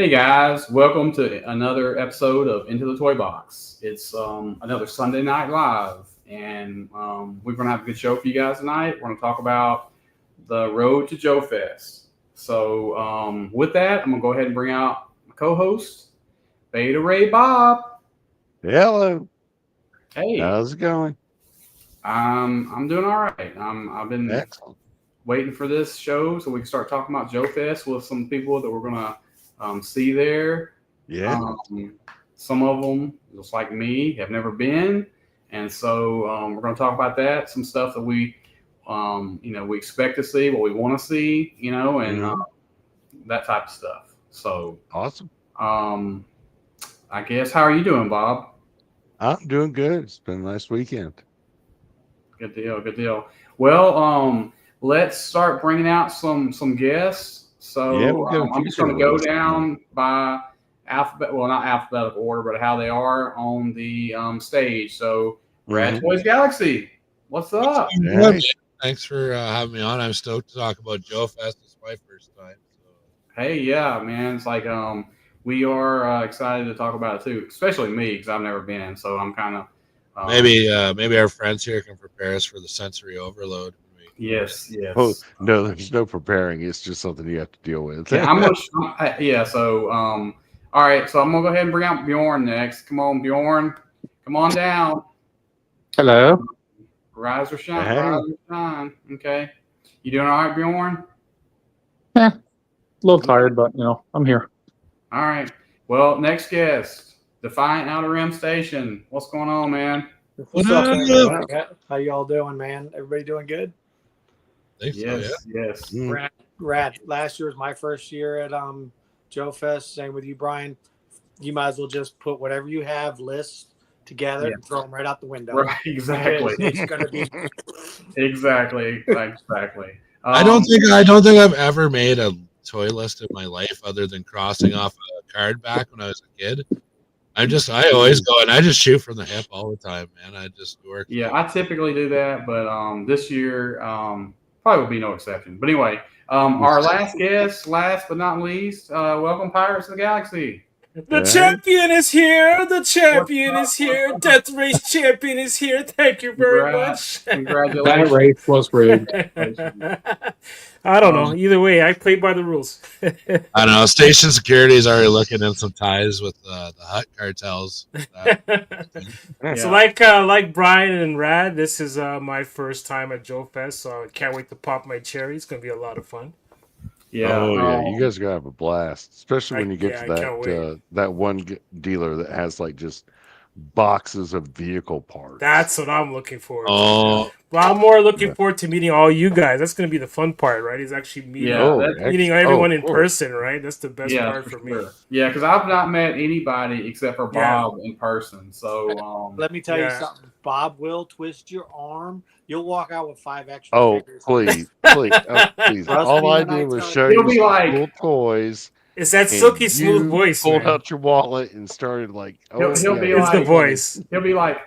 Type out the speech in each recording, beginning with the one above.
Hey guys, welcome to another episode of Into the Toybox. It's another Sunday night live, and we're gonna have a good show for you guys tonight. We're gonna talk about the road to Joefest. So with that, I'm gonna go ahead and bring out my co-host, Beta Ray Bob. Hello. Hey, How's it going? I'm doing all right. I've been Excellent. waiting for this show so we can start talking about Joefest with some people that we're gonna see there. Yeah. Some of them, just like me, have never been, and so we're going to talk about that. Some stuff that we expect to see, what we want to see, and that type of stuff. So Awesome. I guess, how are you doing, Bob? I'm doing good. It's been a nice weekend. Good deal. Good deal. Well, let's start bringing out some guests. So Yeah, we'll get a I'm few just going to go lists. down by not alphabetical order, but how they are on the stage. So, Rad Toys Galaxy, what's up? Hey. Thanks for having me on. I'm stoked to talk about Joefest. It's my first time. So. Hey, yeah, man. It's like we are excited to talk about it too, especially me because I've never been. So I'm kind of maybe our friends here can prepare us for the sensory overload. Yes. Oh, no, there's no preparing. It's just something you have to deal with. Yeah, I'm gonna. So all right. So I'm gonna go ahead and bring out Bjorn next. Come on, Bjorn. Come on down. Hello. Rise or shine. Hey. Rise or shine. Okay. You doing all right, Bjorn? A little tired, but I'm here. All right. Well, next guest, Defiant Outer Rim Station. What's going on, man? What's up, everybody? How y'all doing, man? Everybody doing good? Yes. Rad. Last year was my first year at Joefest. Same with you, Brian. You might as well just put whatever you have lists together and throw them right out the window. Right, exactly. It's going to be exactly. I don't think I've ever made a toy list in my life other than crossing off a card back when I was a kid. I always go and I just shoot from the hip all the time, man. I just work. Yeah, I typically do that, but this year probably will be no exception. But anyway, our last guest, last but not least, welcome Pirates of the Galaxy. The champion is here. The champion is here. Death Race champion is here. Thank you very much. Congratulations. That race was rigged. I don't know. Either way, I play by the rules. I don't know. Station security is already looking in some ties with the Hut cartels. So like Brian and Rad, this is my first time at Joefest, so I can't wait to pop my cherry. It's gonna be a lot of fun. Yeah. You guys are gonna have a blast, especially when you get to that one dealer that has like just boxes of vehicle parts. That's what I'm looking forward to. Oh, well, I'm more looking forward to meeting all you guys. That's going to be the fun part, right? Is actually meeting everyone in person, right? That's the best part for me. Yeah, because I've not met anybody except for Bob in person. So let me tell you something. Bob will twist your arm. You'll walk out with 5 extra figures. Please. All I did was show you some cool toys. It's that silky smooth voice. Pulled out your wallet and started like. He'll be it's the voice. He'll be like,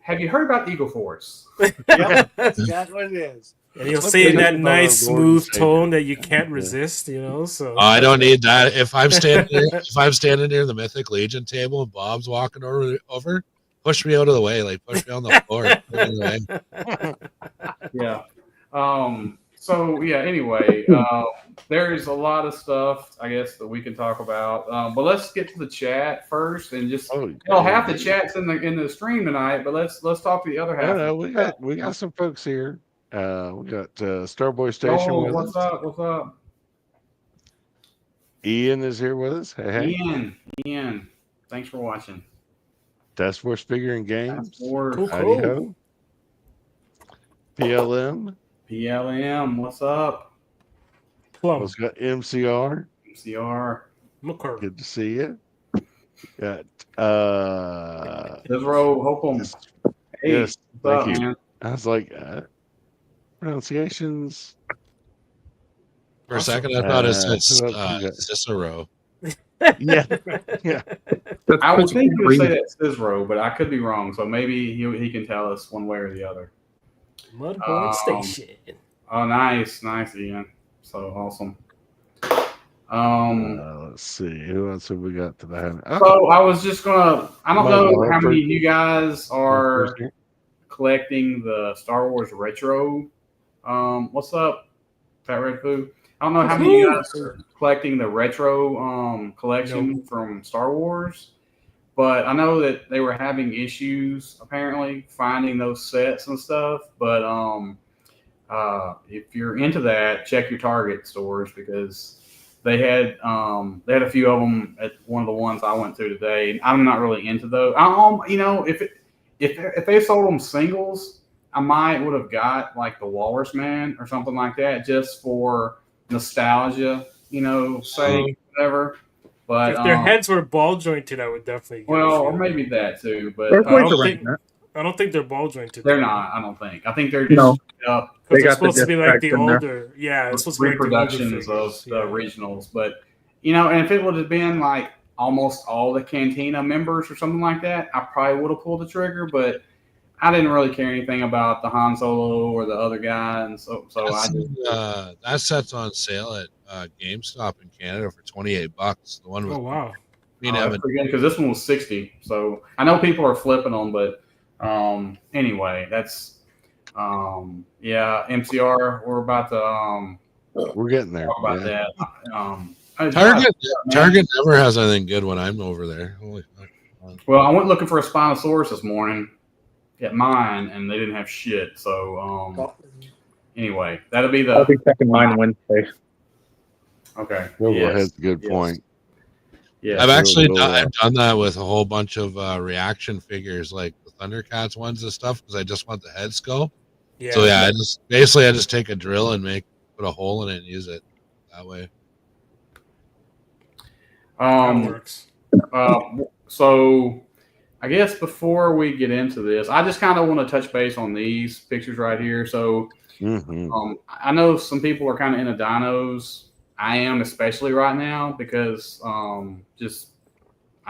"Have you heard about Eagle Force?" Yep, that's exactly what it is. And he'll say in that nice smooth tone that you can't resist, So I don't need that. If I'm standing near the Mythic Legion table and Bob's walking over, push me out of the way, like push me on the floor. Yeah. So anyway, there's a lot of stuff I guess that we can talk about. But let's get to the chat first and just half the chat's in the stream tonight, but let's talk to the other half. No, we got some folks here. We got Starboy Station with us. What's up? Ian is here with us. Hey. Ian. Thanks for watching. Task Force Figure and Games. Cool. PLM, what's up? Let's got MCR. McCur. Good to see you. Got Cizro Hokum. Hey, yes, thank you. Man? I was like pronunciations. For a second, I thought it said Cicero. Yeah. I would think you would say that Cizro, but I could be wrong. So maybe he can tell us one way or the other. Mudboard Station. Oh, nice, Ian. So awesome. Let's see. Who else have we got that I haven't? So I was just gonna. I don't know how many of you guys My are first year. collecting the Star Wars retro. What's up, Fat Red Foo? I don't know how many of you guys are collecting the retro collection from Star Wars, but I know that they were having issues apparently finding those sets and stuff. But if you're into that, check your Target stores because they had a few of them at one of the ones I went to today. I'm not really into those. If they sold them singles, I might would have got like the Walrus Man or something like that just for nostalgia, sake, whatever. But if their heads were ball jointed, I would definitely. Or maybe that too. But I don't think they're ball jointed. They're not. I don't think. I think they're just up. Because they're supposed to be like the older, it's supposed to be reproductions of the originals. But and if it would have been like almost all the Cantina members or something like that, I probably would have pulled the trigger. But I didn't really care anything about the Han Solo or the other guy, and so that set's on sale at GameStop in Canada for $28. The one with wow. Because this one was $60. So I know people are flipping them, but anyway, that's MCR. We're about to we're getting there. Talk about that. Target never has anything good when I'm over there. Holy fuck. Well, I went looking for a Spinosaurus this morning at mine, and they didn't have shit. So anyway, that'll be I'll be checking mine Wednesday. Okay. That's a good point. Yeah, I've actually done that with a whole bunch of reaction figures, like the Thundercats ones and stuff, because I just want the head sculpt. Yeah. So I just take a drill and put a hole in it and use it that way. That works. So I guess before we get into this, I just kind of want to touch base on these pictures right here. So I know some people are kind of into dinos. I am, especially right now, because I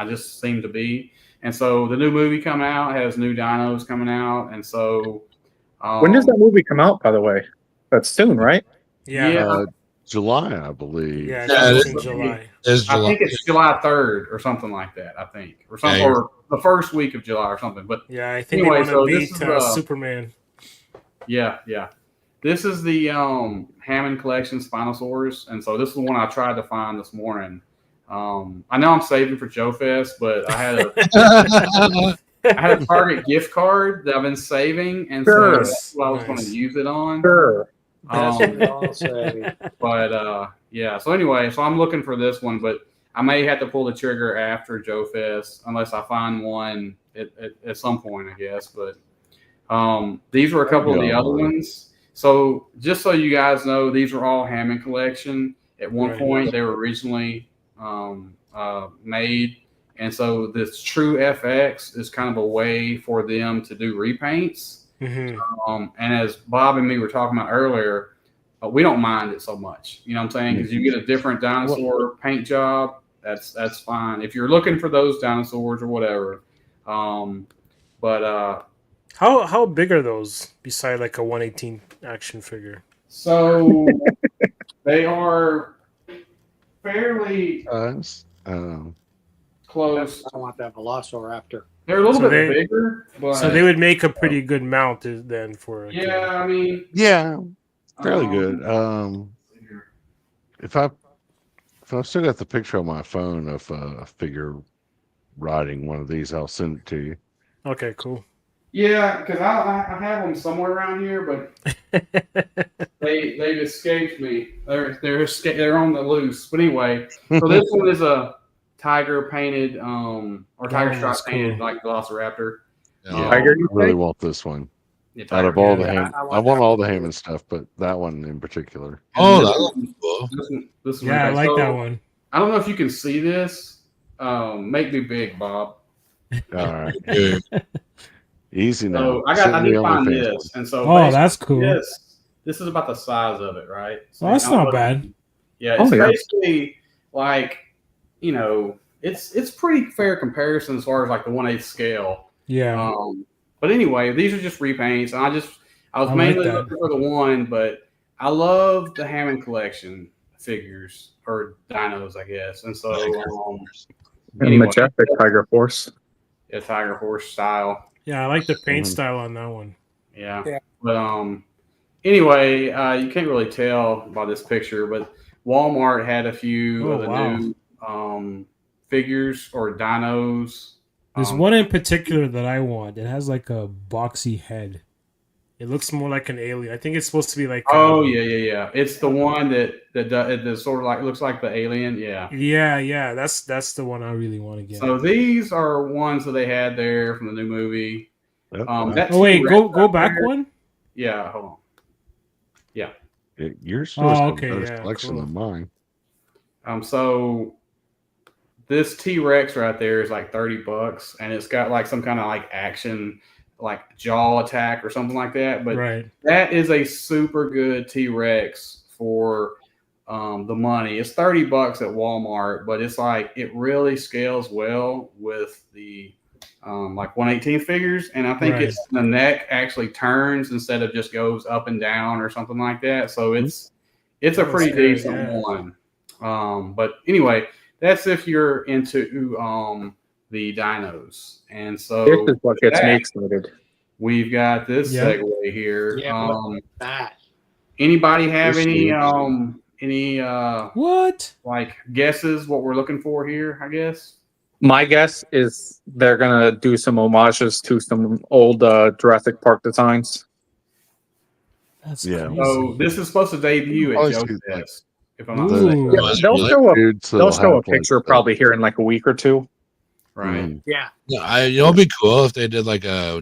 just seem to be. And so the new movie coming out has new dinos coming out, and so when does that movie come out? By the way, that's soon, right? Yeah. July, I believe. Yeah, it's in July. I think it's July 3rd or something like that. I think, or the first week of July or something. But I think anyway, they want to beat Superman. Yeah. This is the Hammond Collection Spinosaurus, and so this is the one I tried to find this morning. I know I'm saving for Joefest, but I had a Target gift card that I've been saving, and so that's what I was going to use it on. Sure. That's what I'll say. But so anyway, so I'm looking for this one, but I may have to pull the trigger after Joefest unless I find one at some point, I guess. But these were a couple of the other ones. So just so you guys know, these are all Hammond Collection. At one point, they were originally made, and so this True FX is kind of a way for them to do repaints. Mm-hmm. And as Bob and me were talking about earlier, we don't mind it so much. You know what I'm saying? Because you get a different dinosaur paint job. That's fine if you're looking for those dinosaurs or whatever. How big are those beside like a 1/18 action figure? So they are fairly close. I want that Velociraptor. They're a little bit bigger. But, so they would make a pretty good mount then for a kid. I mean, fairly good. If I've still got the picture on my phone of a figure riding one of these, I'll send it to you. Okay, cool. Yeah, because I have them somewhere around here, but they've escaped me. They're on the loose. But anyway, so this one is a tiger painted, or tiger stripe painted like Velociraptor. I really want this one. Yeah, out of all the I want all the Hammond stuff, but that one in particular. Oh, that looks cool. This one, I like that one. I don't know if you can see this. Make me big, Bob. All right. Easy now. So I need to find this, and so that's cool. This is about the size of it, right? So that's not bad. Yeah, it's basically like it's pretty fair comparison as far as like the 1/8 scale. Yeah. But anyway, these are just repaints, and I was mainly looking for the one, but I love the Hammond Collection figures or dinos, I guess. And so, And anyway, Majestic Tiger Force. a Tiger Horse style. Yeah, I like the paint style on that one. Yeah. But anyway, you can't really tell by this picture, but Walmart had a few of the new figures or dinos. There's one in particular that I want. It has like a boxy head. It looks more like an alien. I think it's supposed to be like. Yeah. It's the one that sort of like looks like the alien. Yeah. Yeah. That's the one I really want to get. So these are ones that they had there from the new movie. Wait, go back one. Yeah, hold on. Yeah. Yours has a better yeah, selection than mine. So this T-Rex right there is like $30, and it's got like some kind of like action, like jaw attack or something like that. But that is a super good T-Rex for the money. It's $30 at Walmart, but it's like it really scales well with the like 1/18 figures, and I think it's the neck actually turns instead of just goes up and down or something like that. So it's a pretty decent one. But anyway, that's if you're into the dinos. And so this is what gets me excited. We've got this segue here. That. Anybody have any what like guesses what we're looking for here? I guess. My guess is they're gonna do some homages to some old Jurassic Park designs. That's crazy. So this is supposed to debut at Joefest. If I'm not mistaken. They'll show a picture probably here in like a week or two. Right. Yeah. It'd be cool if they did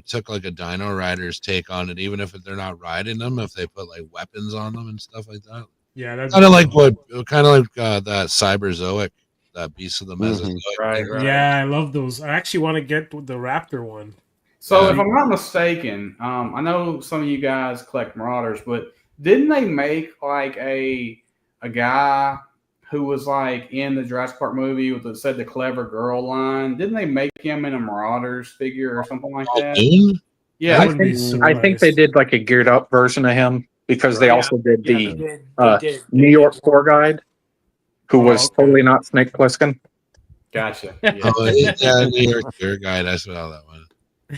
took a Dino Riders take on it, even if they're not riding them, if they put like weapons on them and stuff like that. Yeah, that's kind of like that Cyberzoic. That Beast of the Mesozoic. Right. Yeah, I love those. I actually want to get the Raptor one. So if I'm not mistaken, I know some of you guys collect Marauders, but didn't they make like a guy who was like in the Jurassic Park movie with said the clever girl line? Didn't they make him in a Marauders figure or something like that? Yeah, I think they did like a geared up version of him because they also did the New York tour guide. Who was totally not Snake Plissken. Gotcha. Yeah. New York tour guide. I saw that one.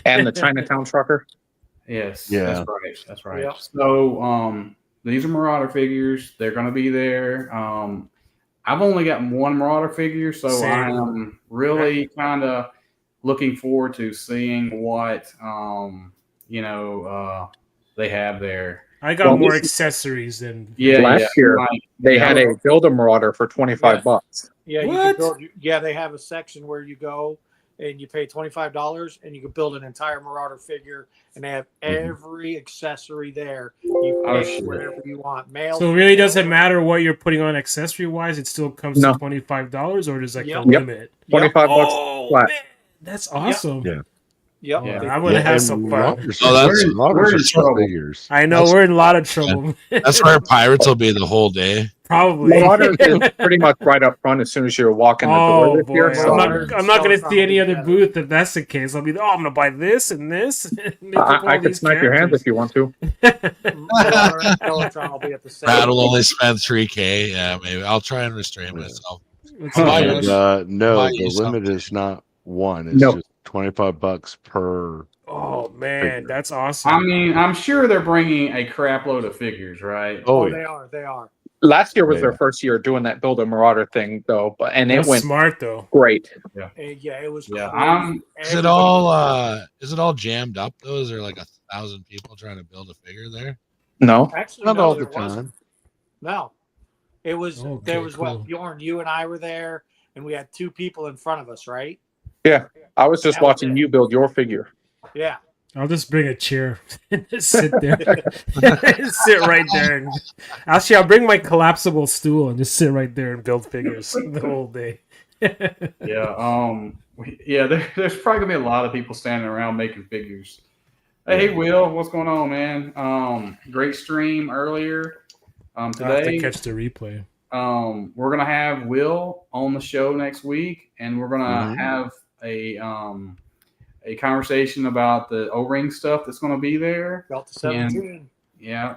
And the Chinatown trucker. Yes. Yeah. That's right. Yep. So these are Marauder figures. They're going to be there. I've only got one Marauder figure, so I am really kind of looking forward to seeing what they have there. I got more accessories than last year. They had a Build a Marauder for $25. Yeah, what? They have a section where you go and you pay $25 and you can build an entire Marauder figure, and they have every accessory there. You pick whatever you want. Male. So it really doesn't matter what you're putting on accessory wise. It still comes to $25, or does like the limit? $25 flat. Man, that's awesome. Yeah. Yep. I would have had some fun. We're in trouble. Figures. I know we're in a lot of trouble. That's where Pirates will be the whole day. Probably. Marauders is pretty much right up front as soon as you walk in the door this year. So I'm not going to see any other booth if that's the case. I'll be I'm going to buy this and this. I could snipe your hands if you want to. Brad will only spend $3,000. Yeah, maybe I'll try and restrain myself. No, the limit is not one. It's just $25 per. Oh man, figure. That's awesome. I mean, I'm sure they're bringing a crap load of figures, right? Oh yeah. They are. Last year was their first year doing that Build a Marauder thing, though, it went smart though. Great. Yeah, it was. Yeah. Is it all jammed up though? Is there like 1,000 people trying to build a figure there? No, actually, not all the time. No, it was. There was cool. Bjorn, you and I were there, and we had 2 people in front of us, right? Yeah, I was just watching you build your figure. Yeah. I'll just bring a chair and just sit there. Sit right there. And actually, I'll bring my collapsible stool and just sit right there and build figures the whole day. There's probably going to be a lot of people standing around making figures. Hey, Will, what's going on, man? Great stream earlier today. I have to catch the replay. We're going to have Will on the show next week, and we're going to have a conversation about the O-ring stuff that's going to be there. Delta 17.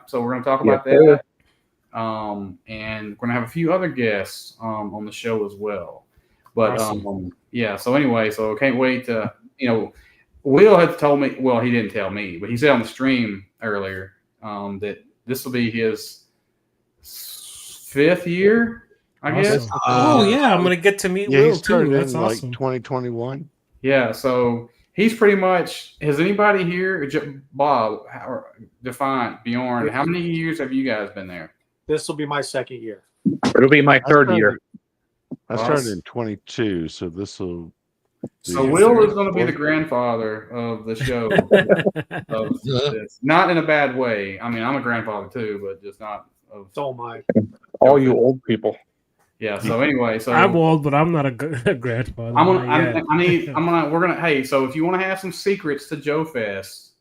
So we're going to talk about that. and we're gonna have a few other guests on the show as well. But Awesome. yeah. So anyway, so can't wait to Will had told me. Well, he didn't tell me, but he said on the stream earlier that this will be his 5th year, I guess. Oh yeah, I'm gonna get to meet Yeah, Will he started too. That's in awesome. like 2021. Yeah, so he's pretty much. Has anybody here, Bob, define Bjorn? How many years have you guys been there? This will be my 2nd year. It'll be my 3rd year. I started in 22, so this will. So Will is going to be the grandfather of the show. Of this. Not in a bad way. I mean, I'm a grandfather too, but just not of. So am I. All you old people. Yeah. So anyway, so I'm old, but I'm not a grandfather. We're gonna. Hey, so if you want to have some secrets to Joefest,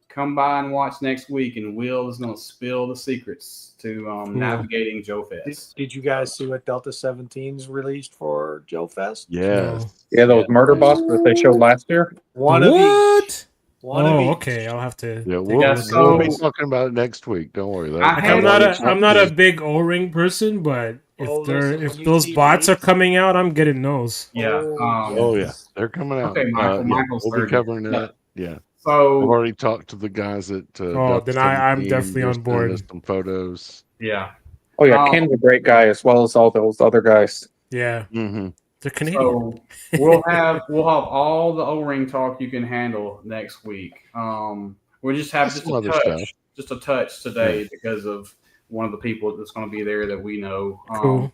come by and watch next week, and Will is going to spill the secrets to navigating Joefest. Did you guys see what Delta 17's released for Joefest? Yes. Yeah, those murder busts that they showed last year. One of each. Okay. I'll have to. Yeah, so- we'll be talking about it next week. Don't worry. I'm not a big O-ring person, but if those bots are coming out, I'm getting those. Yeah. Yeah, they're coming out. Okay, Michael's we'll be 30. covering that. Yeah. So I've already talked to the guys at. Then I'm definitely on board. There's some photos. yeah. Oh yeah, Ken's a great guy as well as all those other guys. Yeah, Mm-hmm. they're Canadian. So we'll have all the O-ring talk you can handle next week. We'll just have just a touch today because of one of the people that's going to be there that we know. Cool.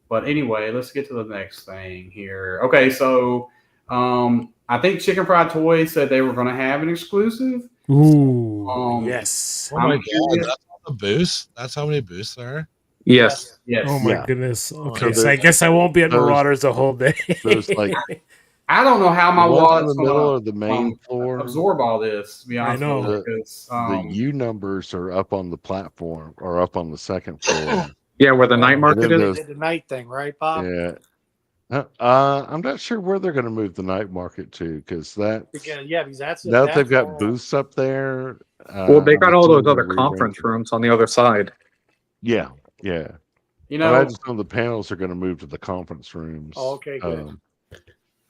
But anyway, let's get to the next thing here. Okay, so I think Chicken Fried Toys said they were going to have an exclusive. Ooh, yes. Oh my god, that's all the booths. That's how many booths there are. Yes. Yes. Oh my goodness. Okay, So so I guess I won't be at Marauders the whole day. Those like I don't know how my wallet's in the middle or the main floor absorb all this. To be honest, I know. with you, because, the U numbers are up on the platform or up on the second floor. Yeah, where the night market then is. They did the night thing, right, Bob? Yeah. I'm not sure where they're going to move the night market to because Because that's now that they've got booths up there. Well, they got all those other rearranging. conference rooms on the other side. Yeah, yeah. You I know, imagine some of the panels are going to move to the conference rooms. Oh, okay, good.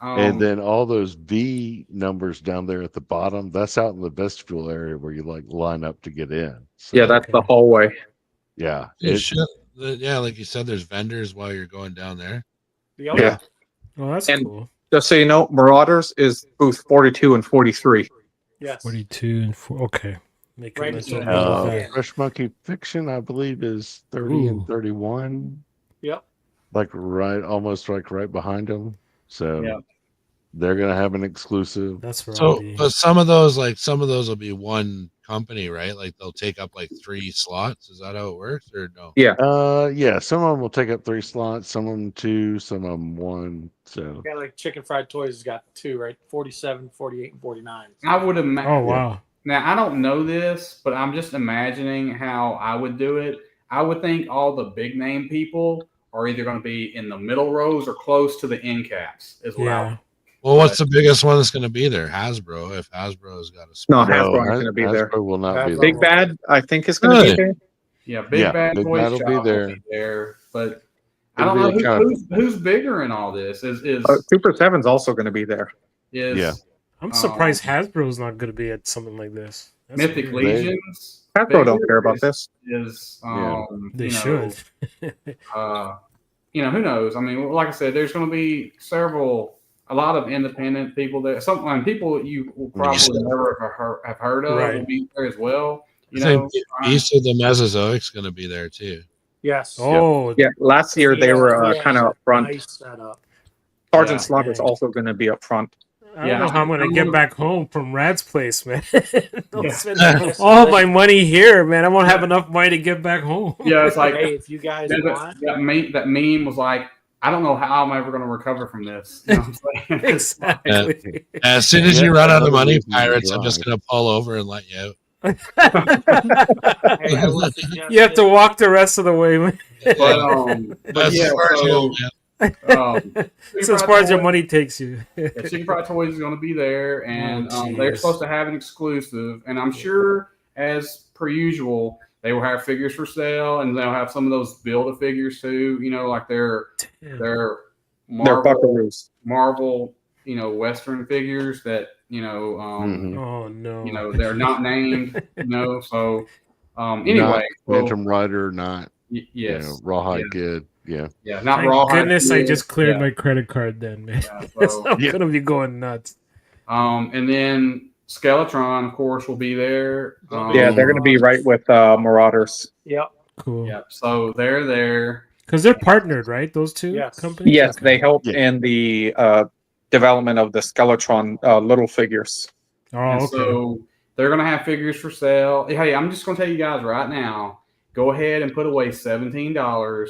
And then all those V numbers down there at the bottom, that's out in the vestibule area where you like line up to get in. So, Yeah, that's the hallway. yeah. Yeah, like you said, there's vendors while you're going down there. Yeah. Oh, that's And- cool. Just so you know, Marauders is booth 42 and 43. Yes. 42 and 4. Okay. Make Right a mental between note of that. Fresh Monkey Fiction, I believe, is 30 and 31. Yep. Like almost like right behind them. So Yeah. they're gonna have an exclusive. That's right. So, but some of those will be one company, right? Like they'll take up like 3 slots. Is that how it works, or no? Yeah. Some of them will take up 3 slots, some of them 2, some of them 1. So Yeah, like Chicken Fried Toys has got 2, right? 47, 48, and 49. I would imagine. Oh wow. Now I don't know this, but I'm just imagining how I would do it. I would think all the big name people are either going to be in the middle rows or close to the end caps as well. Yeah. Well, what's the biggest one that's going to be there? Hasbro. If Hasbro's got a No, spot. Hasbro ain't going to be there. Hasbro will not be there. Big Bad, I think, is going to be there. Yeah, Big Bad Big Toy Bad will Shop be will there. be there, but I It'll don't be know who's bigger in all this. Is Super 7's also going to be there. Yeah. I'm surprised Hasbro's not going to be at something like this. That's Mythic weird. Legions? Hasbro don't care about this. Is They should. Who knows? I mean, like I said, there's going to be a lot of independent people there. Some people you will probably never have heard of will be there as well. I think Beast of the Mesozoic's going to be there too. Yes. Oh, Yeah, last year they were kind of up front. Nice setup. Sergeant Slugger's also going to be up front. I don't know how I'm going to get back home from Rad's place, man. Don't spend all my money here, man. I won't have enough money to get back home. Yeah, it's like, hey, if you guys want. That meme was like, I don't know how I'm ever going to recover from this. You know what I'm saying? Exactly. As soon as you run out of money, Pirates, I'm just going to pull over and let you out. You have to walk the rest of the way, man. But yeah, so as far as your money takes you. Chicken Fried Toys is going to be there, and they're supposed to have an exclusive. And I'm sure, as per usual, They will have figures for sale, and they'll have some of those build-a-figures too. You know, like their They're Marvel, buckaroos. Western figures that Oh no. they're not named. So anyway, not Phantom Rider, not yes, Rawhide Kid. Yeah, not Thank Rawhide. goodness I Kid. just cleared my credit card then, man. So, I'm gonna be going nuts. And then Skeletron, of course, will be there. Yeah, they're going to be right with Marauders. Yep. Cool. Yep. So they're there because they're partnered, right? Those two companies. Yes, they helped in the development of the Skeletron little figures. Oh, okay. So they're going to have figures for sale. Hey, I'm just going to tell you guys right now. Go ahead and put away $17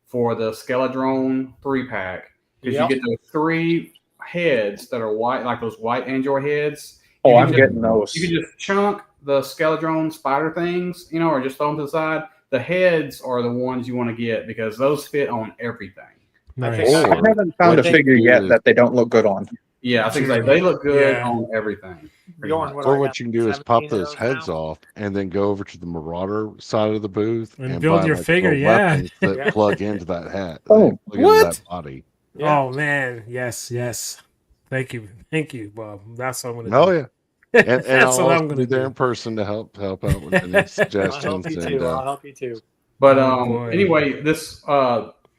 for the Skeledrone 3-pack because you get those 3 heads that are white, like those white Android heads. Oh, I'm getting those. You can just chunk the Skeledrone spider things, or just throw them to the side. The heads are the ones you want to get because those fit on everything. Nice. I haven't found a figure yet that they don't look good on. Yeah, I think they look good on everything. Or what you can do is pop those heads off and then go over to the Marauder side of the booth and build buy, your figure. Yeah, that plug into that hat. Oh, what? That body. Yeah. Oh man, yes. Thank you, Bob. That's what I'm gonna do. Oh yeah. And that's I'll what I'm going be to there do. in person to help out with any suggestions. I'll help you too. But anyway, this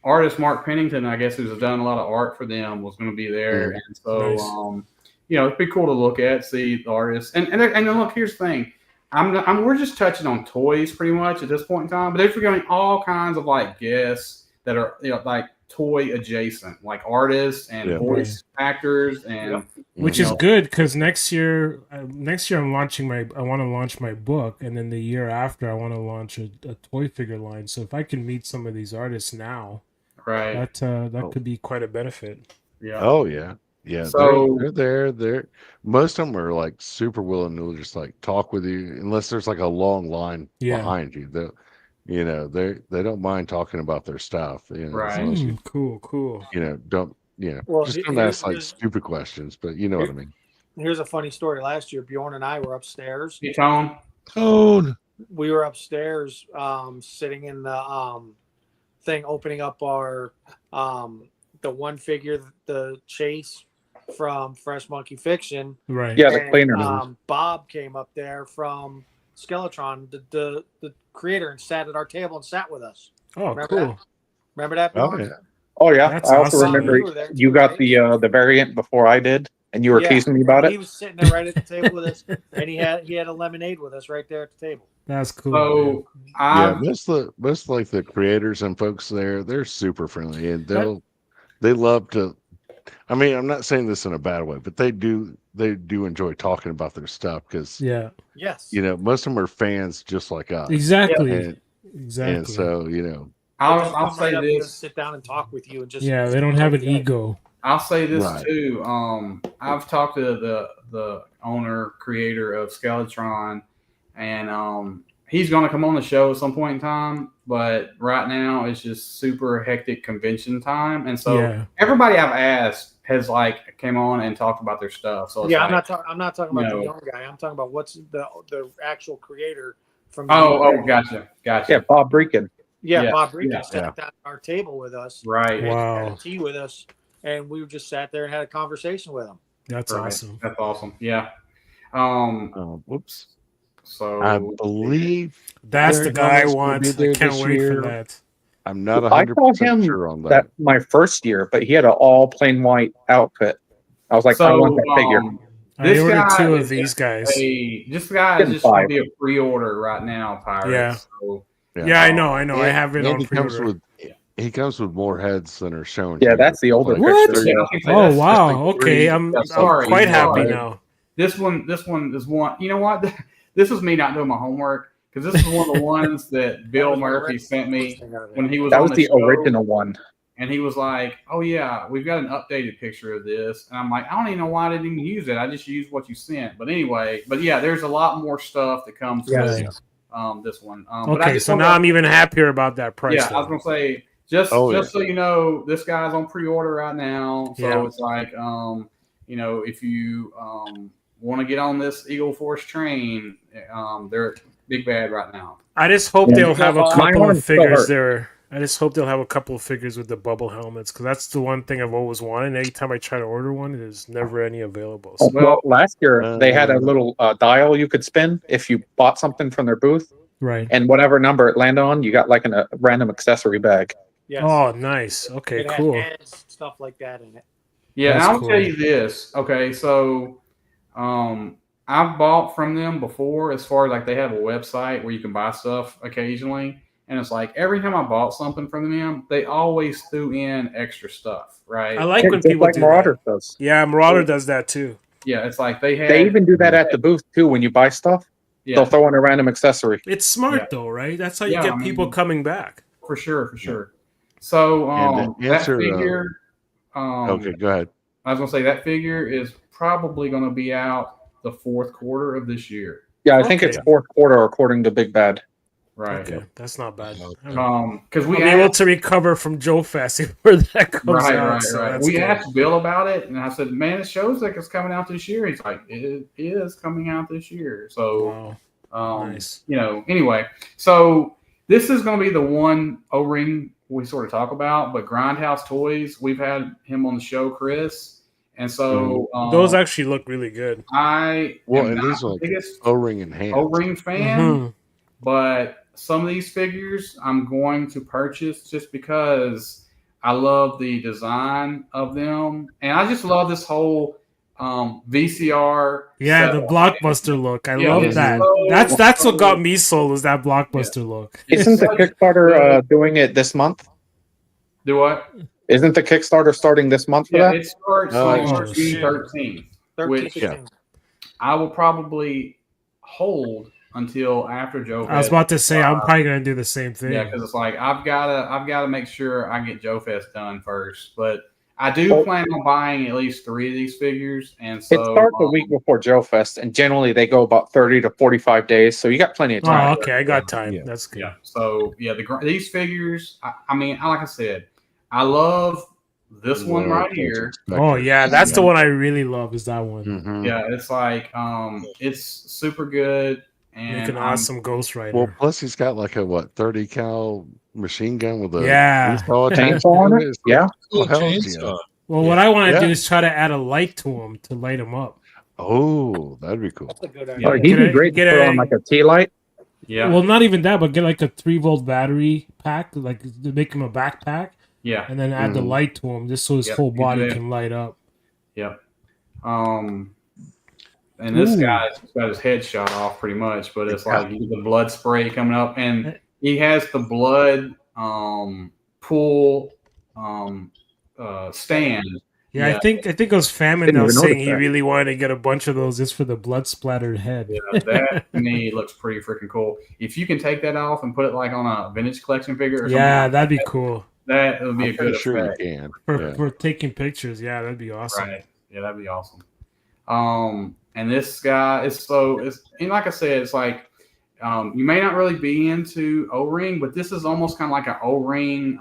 artist Mark Pennington, I guess, who's done a lot of art for them, was going to be there, and so Nice. It'd be cool to look at, see the artists, and look. Here's the thing, we're just touching on toys pretty much at this point in time, but they're getting all kinds of like guests that are like toy adjacent, like artists and voice actors, and which is good because next year I want to launch my book, and then the year after I want to launch a toy figure line. So if I can meet some of these artists now, right, that could be quite a benefit. Yeah. Oh yeah. Yeah, so they're there. Most of them are like super willing to just like talk with you, unless there's like a long line behind you. They don't mind talking about their stuff. Right. As long as you, Cool. Don't Well, just don't ask like stupid questions, but you know what I mean. Here's a funny story. Last year, Bjorn and I were upstairs. Hey, Tone. We were upstairs, sitting in the thing, opening up our the one figure, the Chase from Fresh Monkey Fiction. Right. Yeah, the cleaner. Bob came up there from Skeletron, the creator, and sat at our table and sat with us. Oh, Remember cool. that? Remember that? Bjorn? Oh yeah. That's I also awesome. remember you got the variant before I did, and you were teasing me about it. He was sitting there right at the table with us, and he had a lemonade with us right there at the table. That's cool. So most like the creators and folks there, they're super friendly, and they love to. I mean, I'm not saying this in a bad way, but they do enjoy talking about their stuff because most of them are fans just like us. Exactly. And so I'll say right this: sit down and talk with you, and just they don't have an ego. I'll say this too. I've talked to the owner creator of Skeletron, and he's going to come on the show at some point in time. But right now it's just super hectic convention time, and so everybody I've asked has like came on and talked about their stuff. So I'm not talking about the young guy. I'm talking about what's the actual creator from. Gotcha. Yeah, Bob Breakin. Yeah, Bob Breakin sat down at our table with us. Right. Had tea with us, and we just sat there and had a conversation with him. That's awesome. That's awesome. Yeah. Whoops. So I believe that's the guy I want. I can't wait for that. I'm not 100% sure on that. That my first year, but he had an all plain white outfit. I was like, I want that figure. This I ordered guy 2 of these guys. This guy is just going to be a pre-order right now, Pirates. Yeah. So, I know. I have it on pre-order. He comes with more heads than are shown. Yeah, that's the older picture. Oh wow. Okay, I'm quite happy now. This one is one. You know what? This was me not doing my homework because this is one of the ones that Bill Murphy sent me when he was. That on was the show, original one. And he was like, "Oh yeah, we've got an updated picture of this." And I'm like, "I don't even know why I didn't even use it. I just used what you sent." But anyway, there's a lot more stuff that comes with this one. Okay, so now I'm even happier about that price. Yeah, I was gonna say just so you know, this guy's on pre-order right now. So it's like, if you want to get on this Eagle Force train, big bad right now. I just hope Yeah. they'll have a My couple of arm still figures hurt. there. I just hope they'll have a couple of figures with the bubble helmets because that's the one thing I've always wanted. Anytime I try to order one, there's never any available. So, Well, last year they had a Uh, little dial you could spin if you bought something from their booth, right. and whatever number it landed on, you got like a random accessory bag. Yes. Oh, nice. Okay, it had cool. heads, stuff like that in it. Yeah, and That's I'll cool. tell you this. Okay, so I've bought from them before as far as like they have a website where you can buy stuff occasionally. And it's like every time I bought something from them, they always threw in extra stuff, right? I like Yeah, when just people like do Marauder that. does. Yeah, Marauder does that too. Yeah, it's like they had. They even do that at the booth too. When you buy stuff, yeah, they'll throw in a random accessory. It's smart Yeah. though, right? That's how you Yeah, get I mean- people coming back. for sure. So And to that answer, figure. okay, go ahead. I was gonna say that figure is probably gonna be out the fourth quarter of this year. Yeah, I think it's Okay. fourth quarter according to Big Bad. Right. Okay, that's not bad. Okay. Because we I'll be able asked, to recover from Joefest before that comes out. right. so that's We good. asked Bill about it, and I said, "Man, it shows like it's coming out this year." He's like, "It is coming out this year." So, Wow, nice. Anyway, so this is going to be the one O-ring we sort of talk about, but Grindhouse Toys, we've had him on the show, Chris, and so Those actually look really good. I Well, am and not these the are like biggest O-ring in hand. O-ring fan. Mhm. But some of these figures I'm going to purchase just because I love the design of them. And I just love this whole VCR. Yeah, the setup. blockbuster look. I Yeah, love it's that. so- That's what got me sold was that blockbuster look. Isn't the such Kickstarter doing it this month? Do what? Isn't the Kickstarter starting this month for Yeah, that? it starts Oh, on oh, June shit. 13th, 13, which 16. I will probably hold until after Joe. I was about to say I'm probably gonna do the same thing. Yeah, because it's like I've gotta make sure I get Joe Fest done first. But I do plan on buying at least 3 of these figures, and so It starts a week before Joe Fest, and generally they go about 30 to 45 days, so you got plenty of time. Oh, okay, I got time. Yeah. That's good. yeah. So yeah, these figures. I mean, like I said, I love this one right here. Oh yeah, that's the one I really love. Is that one? Mhm. Yeah, it's like it's super good and Make an awesome Ghost Rider. Well, plus he's got like a 30 cal machine gun with a Yeah. chainsaw attached Chainsaw on to it? It's like, Yeah. oh, hell Chainsaw. yeah. Well, what I want to Yeah. do is try to add a light to him to light him up. Oh, that'd be cool. That's a good Yeah. Oh, idea. he'd Get be a- great to get put a- on like a tea light. Yeah, Well, not even that, but get like a 3-volt battery pack, like to make him a backpack, yeah, and then add the Mhm. light to him, just so his Yep, whole you body do. can light up. yep. And this Ooh. guy's got his head shot off pretty much, but it's like you get the blood spray coming up, and he has the blood pool stand. Yeah, Yeah. I think it was Famine Didn't now even saying notice he that. really wanted to get a bunch of those just for the blood splattered head. Yeah, that to me looks pretty freaking cool. If you can take that off and put it like on a vintage collection figure or something, Yeah, like that'd be cool that would be I'm a good pretty sure effect. you can. for Yeah. for taking pictures. Yeah, that'd be awesome. Right. Yeah, that'd be awesome. And this guy is and like I said, it's like you may not really be into O-ring, but this is almost kind of like an O-ring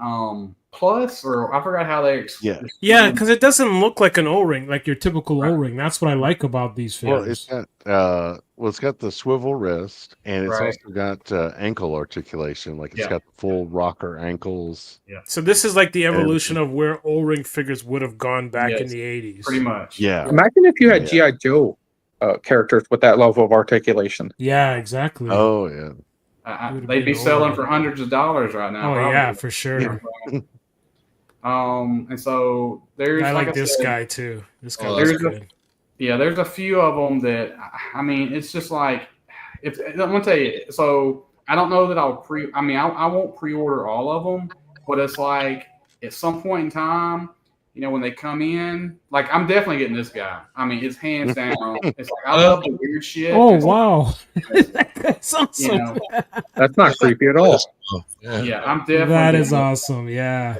plus, or I forgot how they. Yeah. Yeah, because it doesn't look like an O-ring, like your typical Right. O-ring. That's what I like about these Well, figures. it's got the swivel wrist, and it's Right. also got ankle articulation. Like it's Yeah. got the full rocker ankles. So this is like the evolution of where O-ring figures would have gone back in Yes, the 80s. Pretty much. Yeah. Imagine if you had Yeah. G.I. Joe characters with that level of articulation. Yeah, exactly. Oh yeah. Would've They'd be been selling over. for hundreds of dollars right now. Oh, probably. yeah, for sure. And so there's I like I this said, guy too. This guy Oh, looks that's good. Yeah, there's a few of them that I mean, it's just like if I'm gonna tell you. So I don't know that I won't pre-order all of them, but it's like at some point in time, when they come in, like I'm definitely getting this guy. I mean, it's hands down. It's like I love the weird shit. Oh, It's wow. That guy sounds You so know, bad. That's not creepy at all. Oh, yeah. yeah, I'm definitely. That getting is it. awesome. Yeah.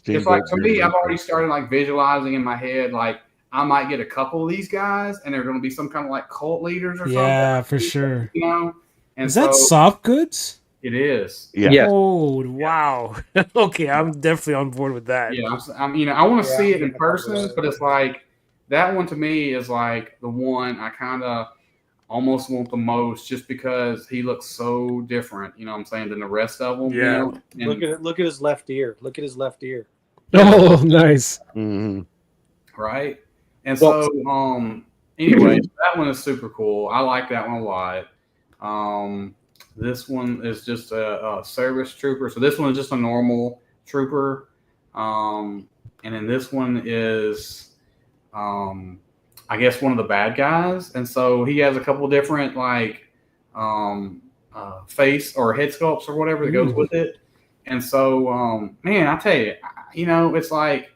It's like for me, I've already started like visualizing in my head, like I might get a couple of these guys, and they're going to be some kind of like cult leaders or Yeah, something. for sure. And Is that so soft goods? it is. Yeah. Yes. Oh, wow. Okay, I'm definitely on board with that. Yeah, I want to Yeah, see it I'm in getting a couple person, of but it's like that one to me is like the one I kind of almost want the most just because he looks so different, you know what I'm saying, than the rest of them. Yeah. You know? And- Look at it. Look at his left ear. Look at his left ear. Oh, nice. Hmm. right. And Well- so, anyway, that one is super cool. I like that one a lot. This one is just a service trooper. So this one is just a normal trooper. And then this one is, I guess, one of the bad guys. And so he has a couple different like face or head sculpts or whatever that goes with it. And so, man, I tell you, it's like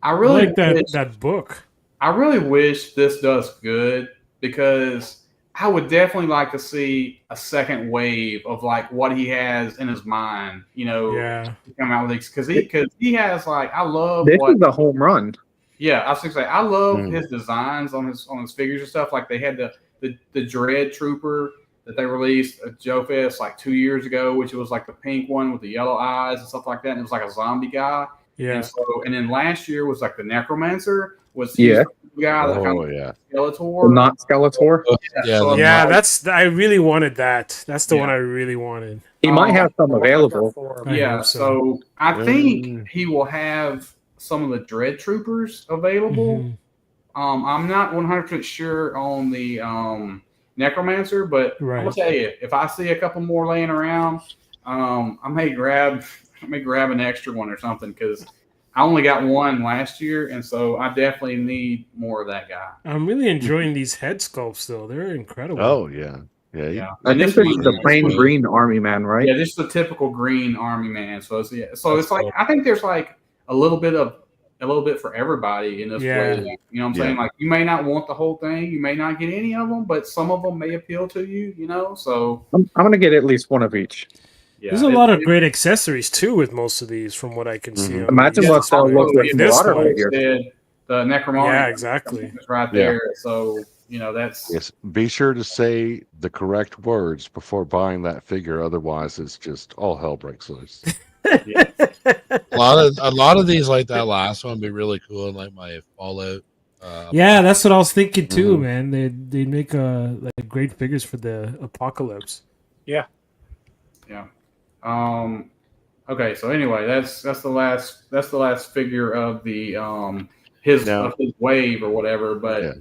I really like that wish, that book. I really wish this does good because I would definitely like to see a second wave of like what he has in his mind, Yeah. to come out with these because he has like I love This what is a home run. yeah I was gonna say I love Mm. his designs on his figures and stuff. Like they had the Dread Trooper that they released at Joefest like 2 years ago, which was like the pink one with the yellow eyes and stuff like that. And it was like a zombie guy. Yeah. And then last year was like the Necromancer was Yeah. the guy that kind Oh of yeah. Skeletor. Not Skeletor. Yeah, so the- Yeah, like- I really wanted that. That's the Yeah. one I really wanted. He might have some I'll look available. up for him. I Yeah, hope so. so I think Mm. he will have some of the Dread Troopers available. Mhm. I'm not 100% sure on the Necromancer, but I'm Right. gonna tell you, if I see a couple more laying around, I may grab an extra one or something because I only got one last year, and so I definitely need more of that guy. I'm really enjoying these head sculpts though. They're incredible. Oh yeah. Yeah. Yeah, I And think this this is one- the plain this one- green army man, right? Yeah, just the typical green army man. So it's That's it's like cool. I think there's like a little bit for everybody in this Yeah. way. You know what I'm Yeah. saying? Like you may not want the whole thing, you may not get any of them, but some of them may appeal to you. So I'm gonna get at least one of each. yeah, There's a lot of great accessories too with most of these, from what I can see. Mhm. on Imagine these what they'll displays. look like This water one. figures. The Necromorph. Yeah, exactly. It's right Yeah. there. So that's Yes. Be sure to say the correct words before buying that figure. Otherwise, it's just all hell breaks loose. a lot of these like that last one would be really cool in like my Fallout. Yeah, that's what I was thinking too, Mhm. man. They make like great figures for the apocalypse. Okay, so anyway, that's the last figure of the his Now- of his wave or whatever. But Yeah.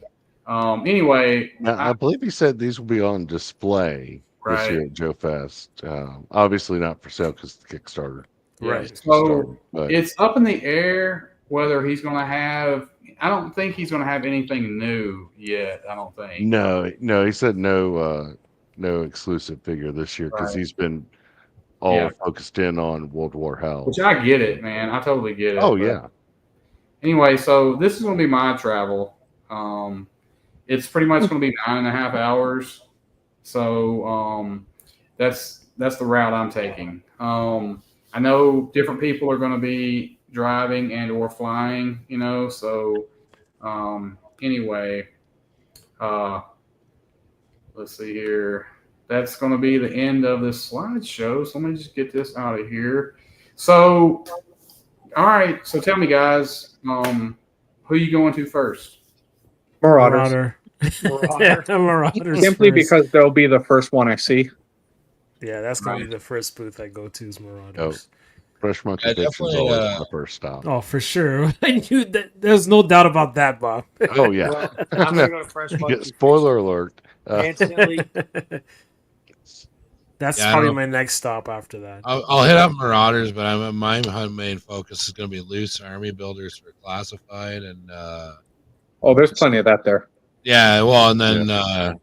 anyway, Now, I believe he said these will be on display this Right. year at Joe Fest. Obviously not for sale because the Kickstarter. Right. just So started, but it's up in the air whether he's going to have. I don't think he's going to have anything new yet. I don't think. no, he said no exclusive figure this year because Right. he's been all Yeah. focused in on World War Hell. Which I get it, man. I totally get it. Oh but yeah. Anyway, so this is going to be my travel. It's pretty much going to be 9.5 hours. So that's the route I'm taking. I know different people are going to be driving and or flying. So anyway, let's see here. That's going to be the end of this slideshow. So let me just get this out of here. So, all right. So tell me, guys, who you going to first? Marauders. Marauder. Marauder. Yeah, Marauders Simply first. because they'll be the first one I see. Yeah, that's gonna Right. be the first booth I go to is Marauders. Fresh Monkey Yeah, Convention's definitely, always my first stop. Oh, for sure. I knew that. There's no doubt about that, Bob. Oh yeah. Well, I'm gonna go to Fresh Yeah, Monkey. spoiler alert. Instantly. That's Yeah, I probably don't- my next stop after that. I'll hit up Marauders, but my main focus is going to be loose army builders for classified and Oh, there's plenty of that there. yeah, well, and then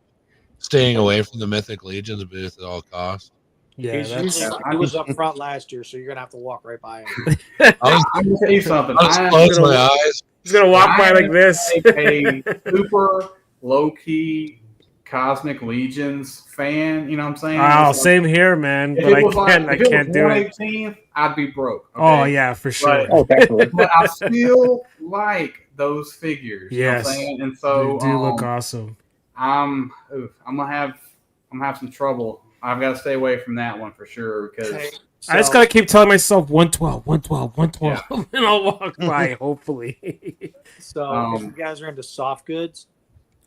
staying away from the Mythic Legions booth at all costs. Yeah, He's that's, usually, he was up front last year, so you're gonna have to walk right by him. I was, I'm going to tell you something. I was I'm close gonna my eyes. he's gonna walk by like this. a super low key Cosmic Legions fan. You know what I'm saying? Oh, It's like- same here, man. if But it was like- I if it can't was do it. 1/18th, I'd be broke. Oh okay? yeah, for sure. But- Oh, definitely. But I still like those figures. You know what I'm Yes. saying? And so they do look awesome. I'm gonna have some trouble. I've got to stay away from that one for sure because Okay, I just so- gotta keep telling myself 112, 112, 112, and I'll walk by. Hopefully. So if you guys are into soft goods,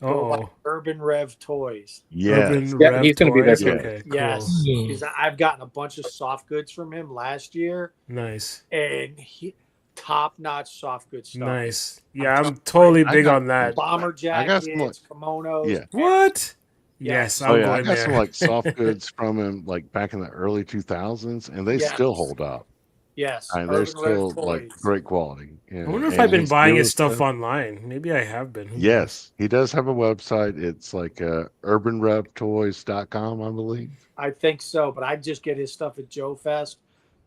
Go by Oh, Urban Rev Toys. Yes. Urban Yeah, Rev he's gonna be there Toys. too. Okay, cool. Yes, Hmm. because I've gotten a bunch of soft goods from him last year, Nice, and he top-notch soft good stuff. nice. Yeah, I'm I'm totally I big got on that. Bomber I got some like jackets, kimonos. yeah. What? Yes. Yes, Oh I'm yeah, I going got some there. like soft goods from him like back in the early 2000s, and they Yes. still hold up. Yes. I mean, they're Urban Rev still like Toys. great quality. Yeah, I wonder if and I've been his buying newer his stuff stuff. online. Maybe I have been. Who knows? Yes, he does have a website. It's like urbanrevtoys.com, I believe. I think so, but I just get his stuff at Joefest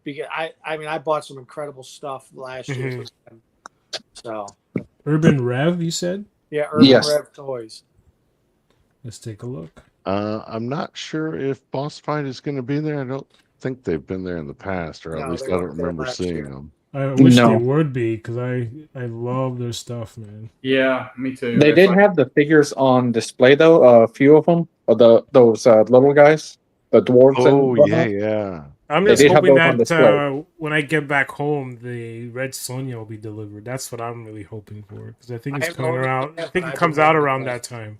because I mean I bought some incredible stuff last year Mhm. from him. So Urban Rev, you said? yeah, Urban Yes. Rev Toys. Let's take a look. I'm not sure if Boss Fight is going to be there. I don't think they've been there in the past, or at No, least they I don't weren't there remember last seeing year. them. I wish they No. would be because I love their stuff, man. Yeah, me too. They It's did like- have the figures on display though. A few of them, those little guys, the dwarves and Oh yeah, whatnot. yeah. I'm They just did have hoping those on that display. when I get back home, the Red Sonja will be delivered. That's what I'm really hoping for because I think I it's haven't coming ordered it around. yet, I think but it I've comes been out waiting around for that it. time.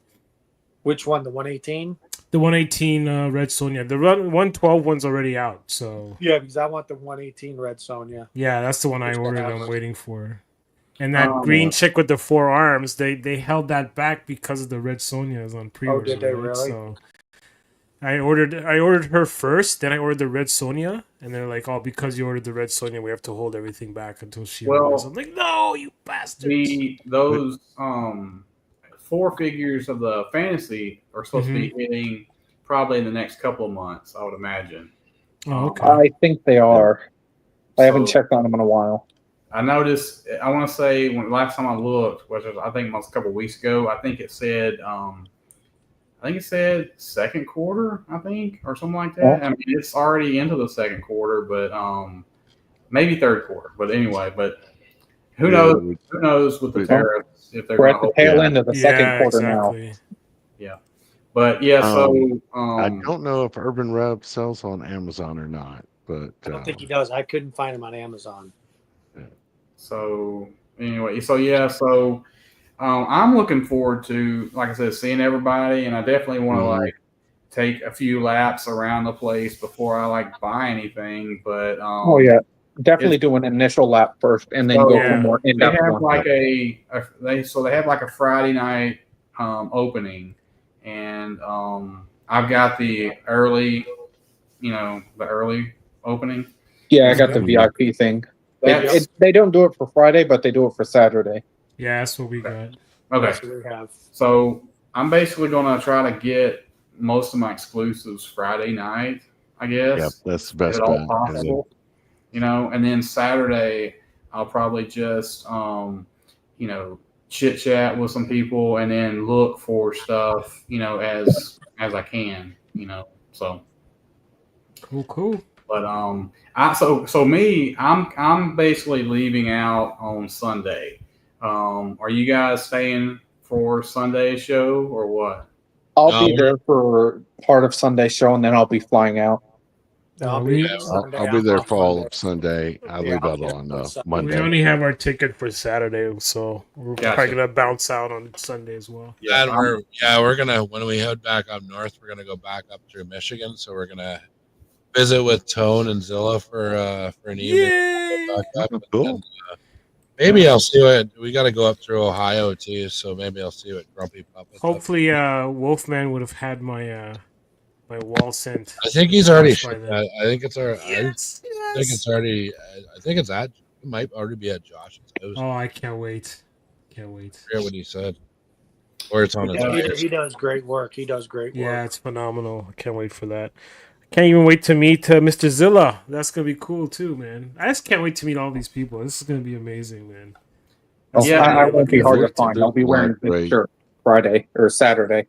Which one? The 118? The 118 Red Sonja. The 112 one's already out. So Yeah, because I want the 118 Red Sonja. yeah, that's the one I Just to ordered. have I'm her. waiting for. And that green yeah. chick with the four arms, they held that back because of the Red Sonja is on pre-order. did they right? really? So I ordered her first, then I ordered the Red Sonja, and they're like, "Oh, because you ordered the Red Sonja, we have to hold everything back until she arrives." Well, I'm like, "No, you bastards!" those 4 figures of the fantasy are supposed to be hitting probably in the next couple of months, I would imagine. Oh, okay. I think they are. I haven't So checked on them in a while. I noticed. I want to say when last time I looked, which was I think almost a couple of weeks ago, I think it said second quarter, I think, or something like that. I mean, it's already into the second quarter, but maybe third quarter. But anyway, but who Yeah, knows? we- Who knows with the we- tariffs if they're We're going at to the hold? tail Yeah. end of the second Yeah, quarter now. exactly. But yeah, so I don't know if Urban Rev sells on Amazon or not, but I don't think he does. I couldn't find him on Amazon. so anyway, so yeah, so I'm looking forward to, like I said, seeing everybody, and I definitely want to Mhm. like take a few laps around the place before I like buy anything. But Oh yeah, definitely do an initial lap first, and then So, go Yeah. for more in they depth have one. like they have like a Friday night opening, and I've got the early, the early opening. Yeah, I got the Mhm. VIP thing. That's They don't do it for Friday, but they do it for Saturday. Yeah, that's what we got. okay. That's what we have. So I'm basically going to try to get most of my exclusives Friday night, I guess. Yeah, that's the If best at all bet. possible, and then Saturday I'll probably just chit chat with some people and then look for stuff, as I can, so. Cool. But I'm basically leaving out on Sunday. Are you guys staying for Sunday's show or what? I'll be No. there for part of Sunday show, and then I'll be flying out. I'll we- be Sunday. I'll be I'm there off for all Monday. of Sunday. I Yeah, leave I'll out be there on on Sunday. We Monday. only have our ticket for Saturday, so we're Gotcha. probably gonna bounce out on Sunday as well. Yeah, and we're gonna when we head back up north, we're gonna go back up through Michigan. So we're gonna visit with Tone and Zilla for an evening. Yay! Back up, and Cool. then, maybe I'll see what we got to go up through Ohio too. So maybe I'll see what Grumpy Puppet. Hopefully, Wolfman would have had my my wall sent. I think he's already. by then. I think it's our. Yes, I think it's already. I think it's at. It might already be at Josh's house. Oh, I can't wait. Can't wait. I forget what he said. Or it's on his Yeah. way. He does great work. He does great Yeah, work. it's phenomenal. I can't wait for that. Can't even wait to meet Mr. Zilla. That's gonna be cool too, man. I just can't wait to meet all these people. This is gonna be amazing, man. Yeah, I won't be hard to they're- find. I'll be they're wearing great. this shirt Friday or Saturday.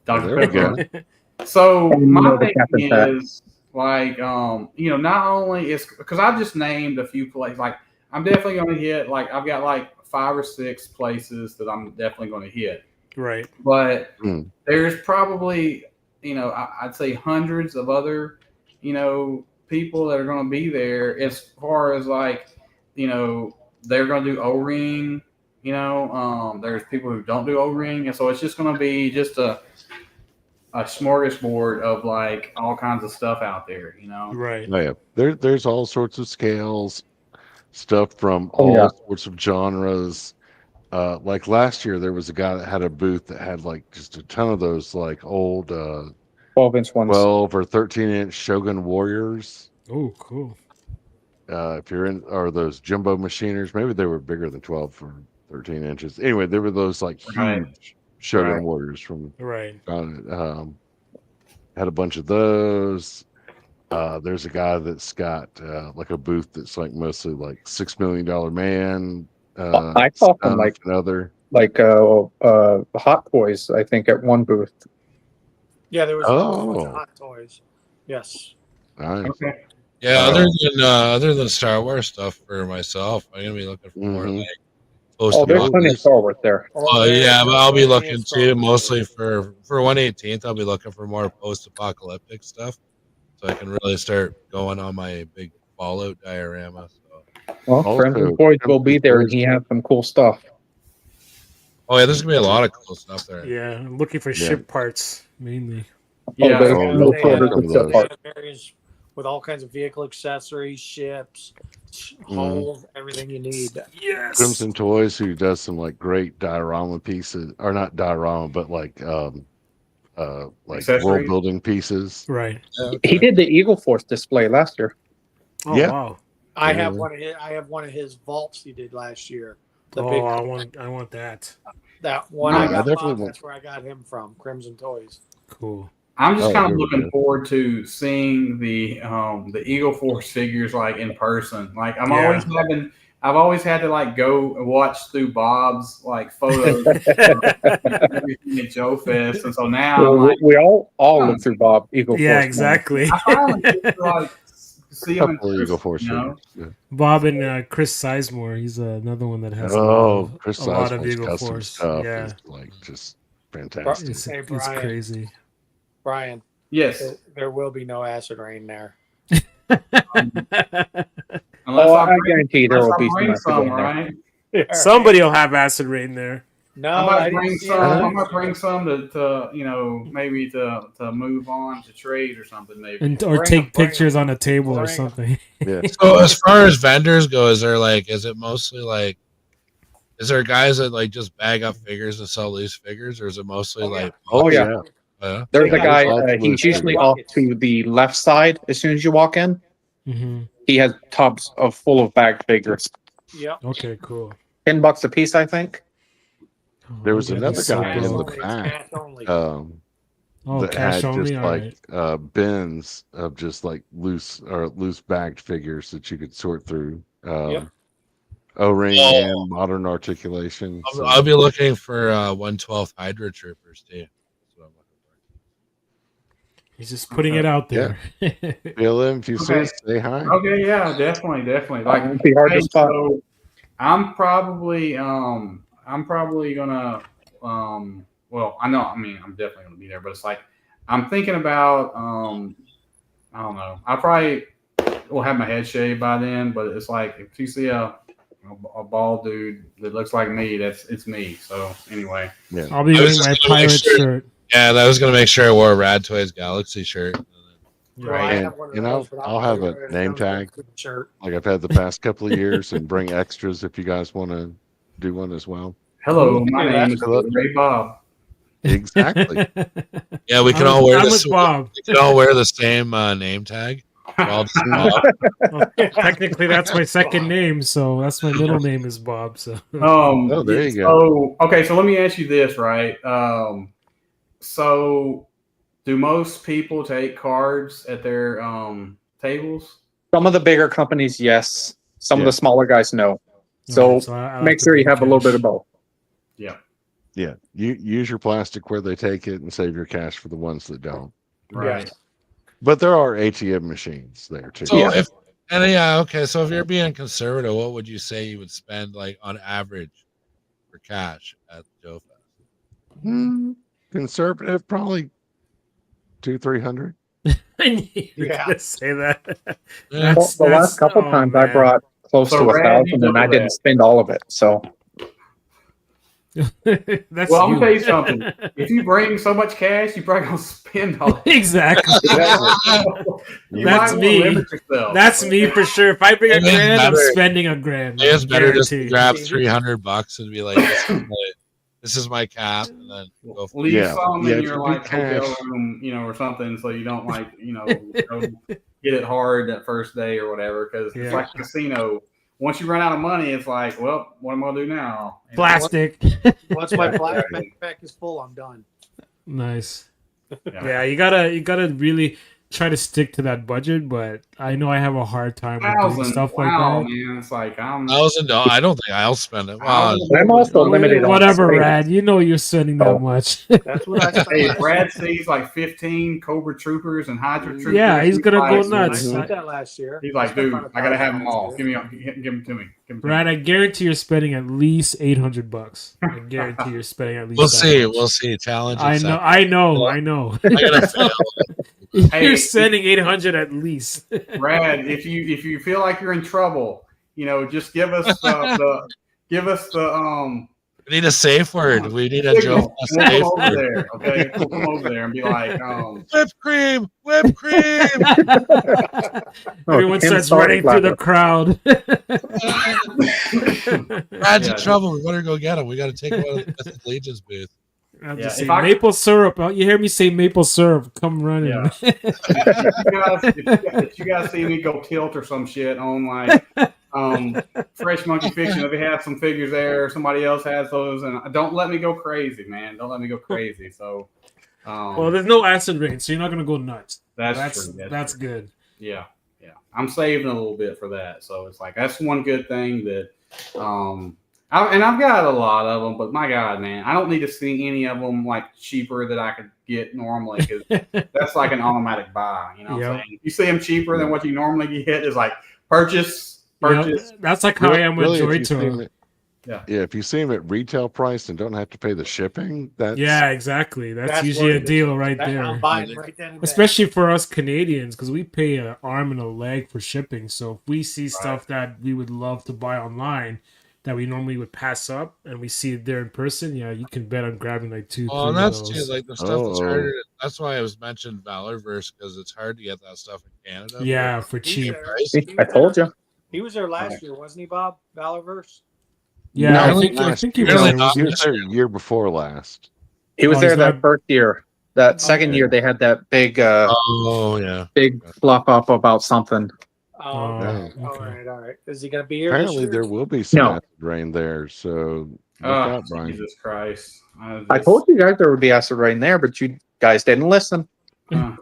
Dr. There we Pepper. go. So And my the thing captain's hat. is like, not only is because I just named a few places. Like I'm definitely going to hit. Like I've got like 5 or 6 places that I'm definitely going to hit. Right. But Hmm. there's probably, I'd say hundreds of other, people that are going to be there as far as like, they're going to do O-ring, There's people who don't do O-ring, and so it's just going to be just a smorgasbord of like all kinds of stuff out there. Right. Oh, yeah, there's all sorts of scales, stuff from Oh, all yeah. sorts of genres. Like last year, there was a guy that had a booth that had like just a ton of those like old 12-inch ones. 12 or 13-inch Shogun Warriors. Oh, cool. If you're in, or those jumbo machiners, maybe they were bigger than 12 or 13 inches. Anyway, there were those like Right. huge Shogun Right. Warriors from Right. had a bunch of those. There's a guy that's got like a booth that's like mostly like $6 million man. I saw them stuff and other. like Hot Toys, I think, at one booth. Yeah, there was Oh. a bunch of hot toys. Yes. Nice. Okay. Yeah, other than Star Wars stuff for myself, I'm gonna be looking for more Mhm. like Oh, there's plenty of Star Wars there. yeah, but I'll be looking Star Wars. too mostly for 118th. I'll be looking for more post-apocalyptic stuff, so I can really start going on my big Fallout diorama. So. Well, Also, Crimson Toys will be there, and Crimson he has some cool stuff. Oh yeah, there's gonna be a lot of cool stuff there. Yeah, I'm looking for ship parts mainly. Yeah. there's Oh, no they shortage have of stuff. those. areas with all kinds of vehicle accessories, ships, hulls, everything you need. Yes. Crimson Toys, who does some like great diorama pieces, or not diorama, but like Accessories? world building pieces. Right. He did the Eagle Force display last year. Oh Yeah. wow. I Yeah. have one of his vaults he did last year. Oh, I want that. That one No, I I got. definitely Bob, want- that's where I got him from. Crimson Toys. Cool. I'm just Oh, kind there of we looking go. forward to seeing the Eagle Force figures like in person. Like Yeah. I've always had to like go and watch through Bob's like photos of everything at Joefest, and so now I'm like, we all look through Bob Eagle Yeah, Force. exactly. I finally get to like see him in Couple of Eagle person, Force you know? figures. Bob and Chris Sizemore. He's another one that has Chris a lot of Sizemore's Eagle custom Force. stuff Yeah, is like just fantastic. it's Hey, it's Brian. crazy. Brian, Yes, there will be no acid rain there. unless I guarantee there will be bring some some, accident there. right? Somebody will have acid rain there. No, I I might didn't bring see some. it. I might bring some to maybe to move on to trade or something maybe. Or Bring take 'em. pictures on a table or Bring 'em. something. Yeah. So as far as vendors go, is it mostly like, is there guys that like just bag up figures and sell loose figures, or is it mostly Oh, yeah. like? Oh, yeah. There's a Yeah, guy, lots of he's loose usually figures. off to the left side as soon as you walk in. Hmm. He has tubs full of bagged figures. Yep. Okay, cool. $10 a piece, I think. There was Oh, another that's guy in cool. the Only, back. cash only. Oh, That cash had only. just All like right. bins of just like loose bagged figures that you could sort through. Yep. O-ring Oh. and modern articulation. So, I'll be looking for 112th Hydra Troopers too. That's what I'm looking for. He's just putting it out there. Bill, if you see Okay. us, say hi. Okay, yeah, definitely. Like, It'd be hard to hey, spot. so I'm probably gonna well, I mean I'm definitely gonna be there, but it's like I'm thinking about I don't know. I probably will have my head shaved by then, but it's like if you see a bald dude that looks like me, it's me. So anyway. Yeah. I'll be I was wearing my just gonna make pirate sure- shirt. Yeah, I was gonna make sure I wore a Rad Toys Galaxy shirt. No, I And- have one of and those, but I'll have a name tag. Shirt. Like I've had the past couple of years, and bring extras if you guys want to do one as well. Hello, my Yeah, name is Ray Bob. Exactly. Yeah, we can all wear I'm this. with Bob. We can all wear the same name tag. We're all just Bob. Well, technically, that's my second name, so that's my middle name is Bob. So Oh, there you go. So, okay, so let me ask you this, right? So do most people take cards at their tables? Some of the bigger companies, yes. Some of Yeah. the smaller guys, no. So I make sure you have a little bit of both. Yeah. Yeah. You use your plastic where they take it and save your cash for the ones that don't. Right. But there are ATM machines there too. So Yeah. okay. So if you're being conservative, what would you say you would spend like on average for cash at Joefest? Conservative, probably 200-300. I knew you were Yeah. gonna say that. Yeah. Well, the last couple oh, times I man. brought close So to Rad, 1,000 you and know I didn't that. spend all of it. So That's Well, I'm you. gonna tell you something. If you bring so much cash, you probably gonna spend all that. Exactly. You That's might want to me. limit yourself. That's me for sure. If I bring a It is grand, I'm better. spending a grand. It's better just to Guarantee. grab $300 and be like, this is my cap, and then go. Leave Yeah, some yeah, in if your you like do cash- hotel room, or something, so you don't go get it hard that first day or whatever. Because it's Yeah. like a casino. Once you run out of money, it's like, well, what am I gonna do now? Plastic. Once my plastic backpack is full, I'm done. Nice. Yeah. Yeah, you gotta really try to stick to that budget, but I know I have a hard time with doing stuff like wow, that. man, it's like I'm. $1,000. I don't think I'll spend it. Wow. I'm also limited on Whatever, space. Rad. You know you're spending that much. That's what I spent. Hey, last Brad year. sees like 15 Cobra Troopers and Hydra Troopers. Yeah, he's gonna go like, nuts. I did that last year. He's like, dude, I gotta have them all. $1,000 Give them to me. Give them to Brad, me. I guarantee you're spending at least $800. I guarantee you're spending at least. We'll that see. much. We'll see. Challenge. I know. I know. I gotta fail. Hey, You're spending 800 at least. Brad, if you feel like you're in trouble, just give us the We need a safe word. We need a signal. joke. We'll Safe come over word. there, okay? We'll come over there and be like, Whipped cream. Whipped cream. Everyone Tim starts Stark running through the crowd. Brad's Yeah. in trouble. We better go get him. We got to take him out of the Mythic Legion's booth. I'm Yeah, just if saying, I- maple syrup. Oh, you hear me say maple syrup? Come running. Yeah. if you guys see me go tilt or some shit on like Fresh Monkey Fiction, if they have some figures there, somebody else has those, and don't let me go crazy, man. Don't let me go crazy. So, Well, there's no acid rain, so you're not gonna go nuts. that's true. That's true. good. Yeah. I'm saving a little bit for that, so it's like that's one good thing that. And I've got a lot of them, but my God, man, I don't need to see any of them like cheaper that I could get normally because that's like an automatic buy. You know what I'm saying? If you see them cheaper than what you normally get, is like purchase. That's like how I am with Joy Tour. Yeah, if you see them at retail price and don't have to pay the shipping, that's exactly. That's That's usually what a it is. deal right I'm there. buying right then and there. Especially for us Canadians, because we pay an arm and a leg for shipping. So if we see stuff that we would love to buy online that we normally would pass up, and we see it there in person, you can bet on grabbing like 2, 3 Oh, and of that's those. too like the stuff that's harder. That's why I was mentioned Valorverse because it's hard to get that stuff in Canada. Yeah, for cheap. I told you. He was there last year, wasn't he, Bob? Valorverse? Yeah, No, I think he was really there. not. he was there a year before last. He was Oh, there he's that not- first year. That second year, they had that big Oh yeah. big fluff up about something. Oh, Yeah. Okay. all right. Is he gonna be here? Apparently, this year? there will be some No. acid rain there, so look Oh, out, Brian. Jesus Christ! I told you guys there would be acid rain there, but you guys didn't listen. Well,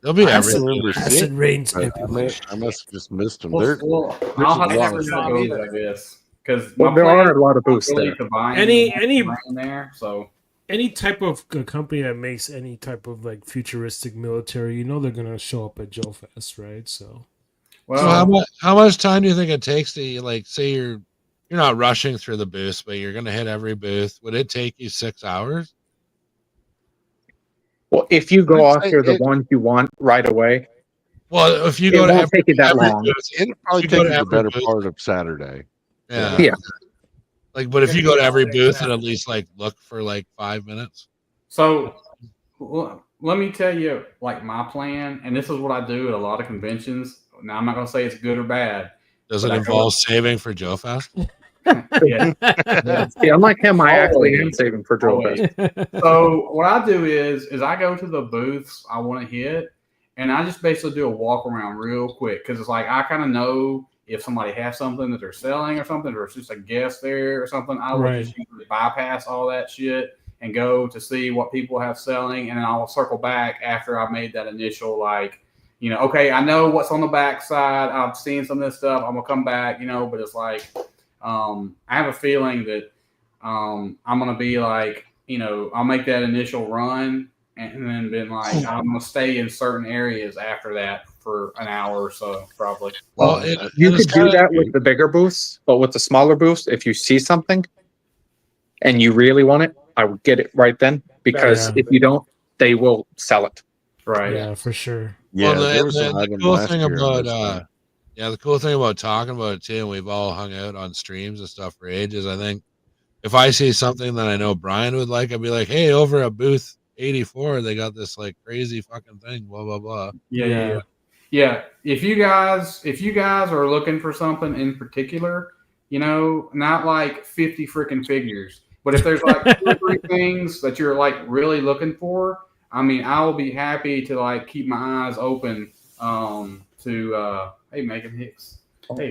There'll be I everything. remember Acid seeing, rains but everywhere. I must have just missed them. I'll There's have a to lot see of how it stuff. goes, I guess. Because Well, there are a lot of booths really there. to buy Any- in there. So Any type of company that makes any type of like futuristic military, they're gonna show up at Joefest, right? So well, How much time do you think it takes to like say you're not rushing through the booths, but you're gonna hit every booth? Would it take you 6 hours? Well, if you go I'd say after the it- ones you want right away, Well, if you it go to won't take you that every long. booth, It'll probably You go take to you the every better booth. part of Saturday. yeah. Yeah. Like, but if you go to every booth and at least like look for like 5 minutes. so let me tell you, like my plan, and this is what I do at a lot of conventions. Now I'm not gonna say it's good or bad. Does But it I involve saving for Joe Fest? Yeah. See, unlike him, I actually am saving for Joe Always. Fest. So what I do is I go to the booths I want to hit, and I just basically do a walk around real quick because it's like I kind of know if somebody has something that they're selling or something, or it's just a guest there or something. I will Right. just usually bypass all that shit and go to see what people have selling, and then I'll circle back after I've made that initial okay, I know what's on the back side. I've seen some of this stuff. I'm gonna come back, but it's like I have a feeling that I'm gonna be like, I'll make that initial run and then been like, I'm gonna stay in certain areas after that for an hour or so, probably. Well, You it's could do kinda- that with the bigger booths, but with the smaller booths, if you see something and you really want it, I would get it right then. Because Yeah. if you don't, they will sell it. Right. Yeah, for sure. Yeah, Well, there was the an item cool last thing year. about that's- the cool thing about talking about it too, and we've all hung out on streams and stuff for ages. I think if I see something that I know Brian would like, I'd be like, hey, over at booth 84, they got this like crazy fucking thing, blah blah blah. Yeah. If you guys are looking for something in particular, not like 50 freaking figures, but if there's like 2 or 3 things that you're like really looking for, I mean, I will be happy to like keep my eyes open to hey, Megan Hicks. Hey.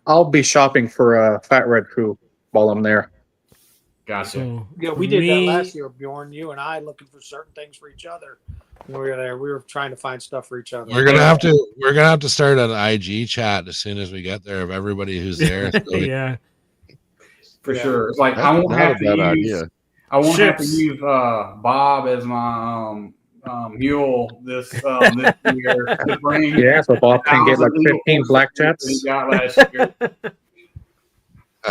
I'll be shopping for a Fat Red Crew while I'm there. Gotcha. So, Yeah, we did that last year, Bjorn. You and I looking for certain things for each other. We were there. We were trying to find stuff for each other. We're gonna have to start an IG chat as soon as we get there of everybody who's there. So yeah, for sure. It's like That's I won't not have a to bad use. idea. I won't have to Ships. use Bob as my mule this year to bring. Yeah, so Bob can get like 1,000 15 black jets. He got last year.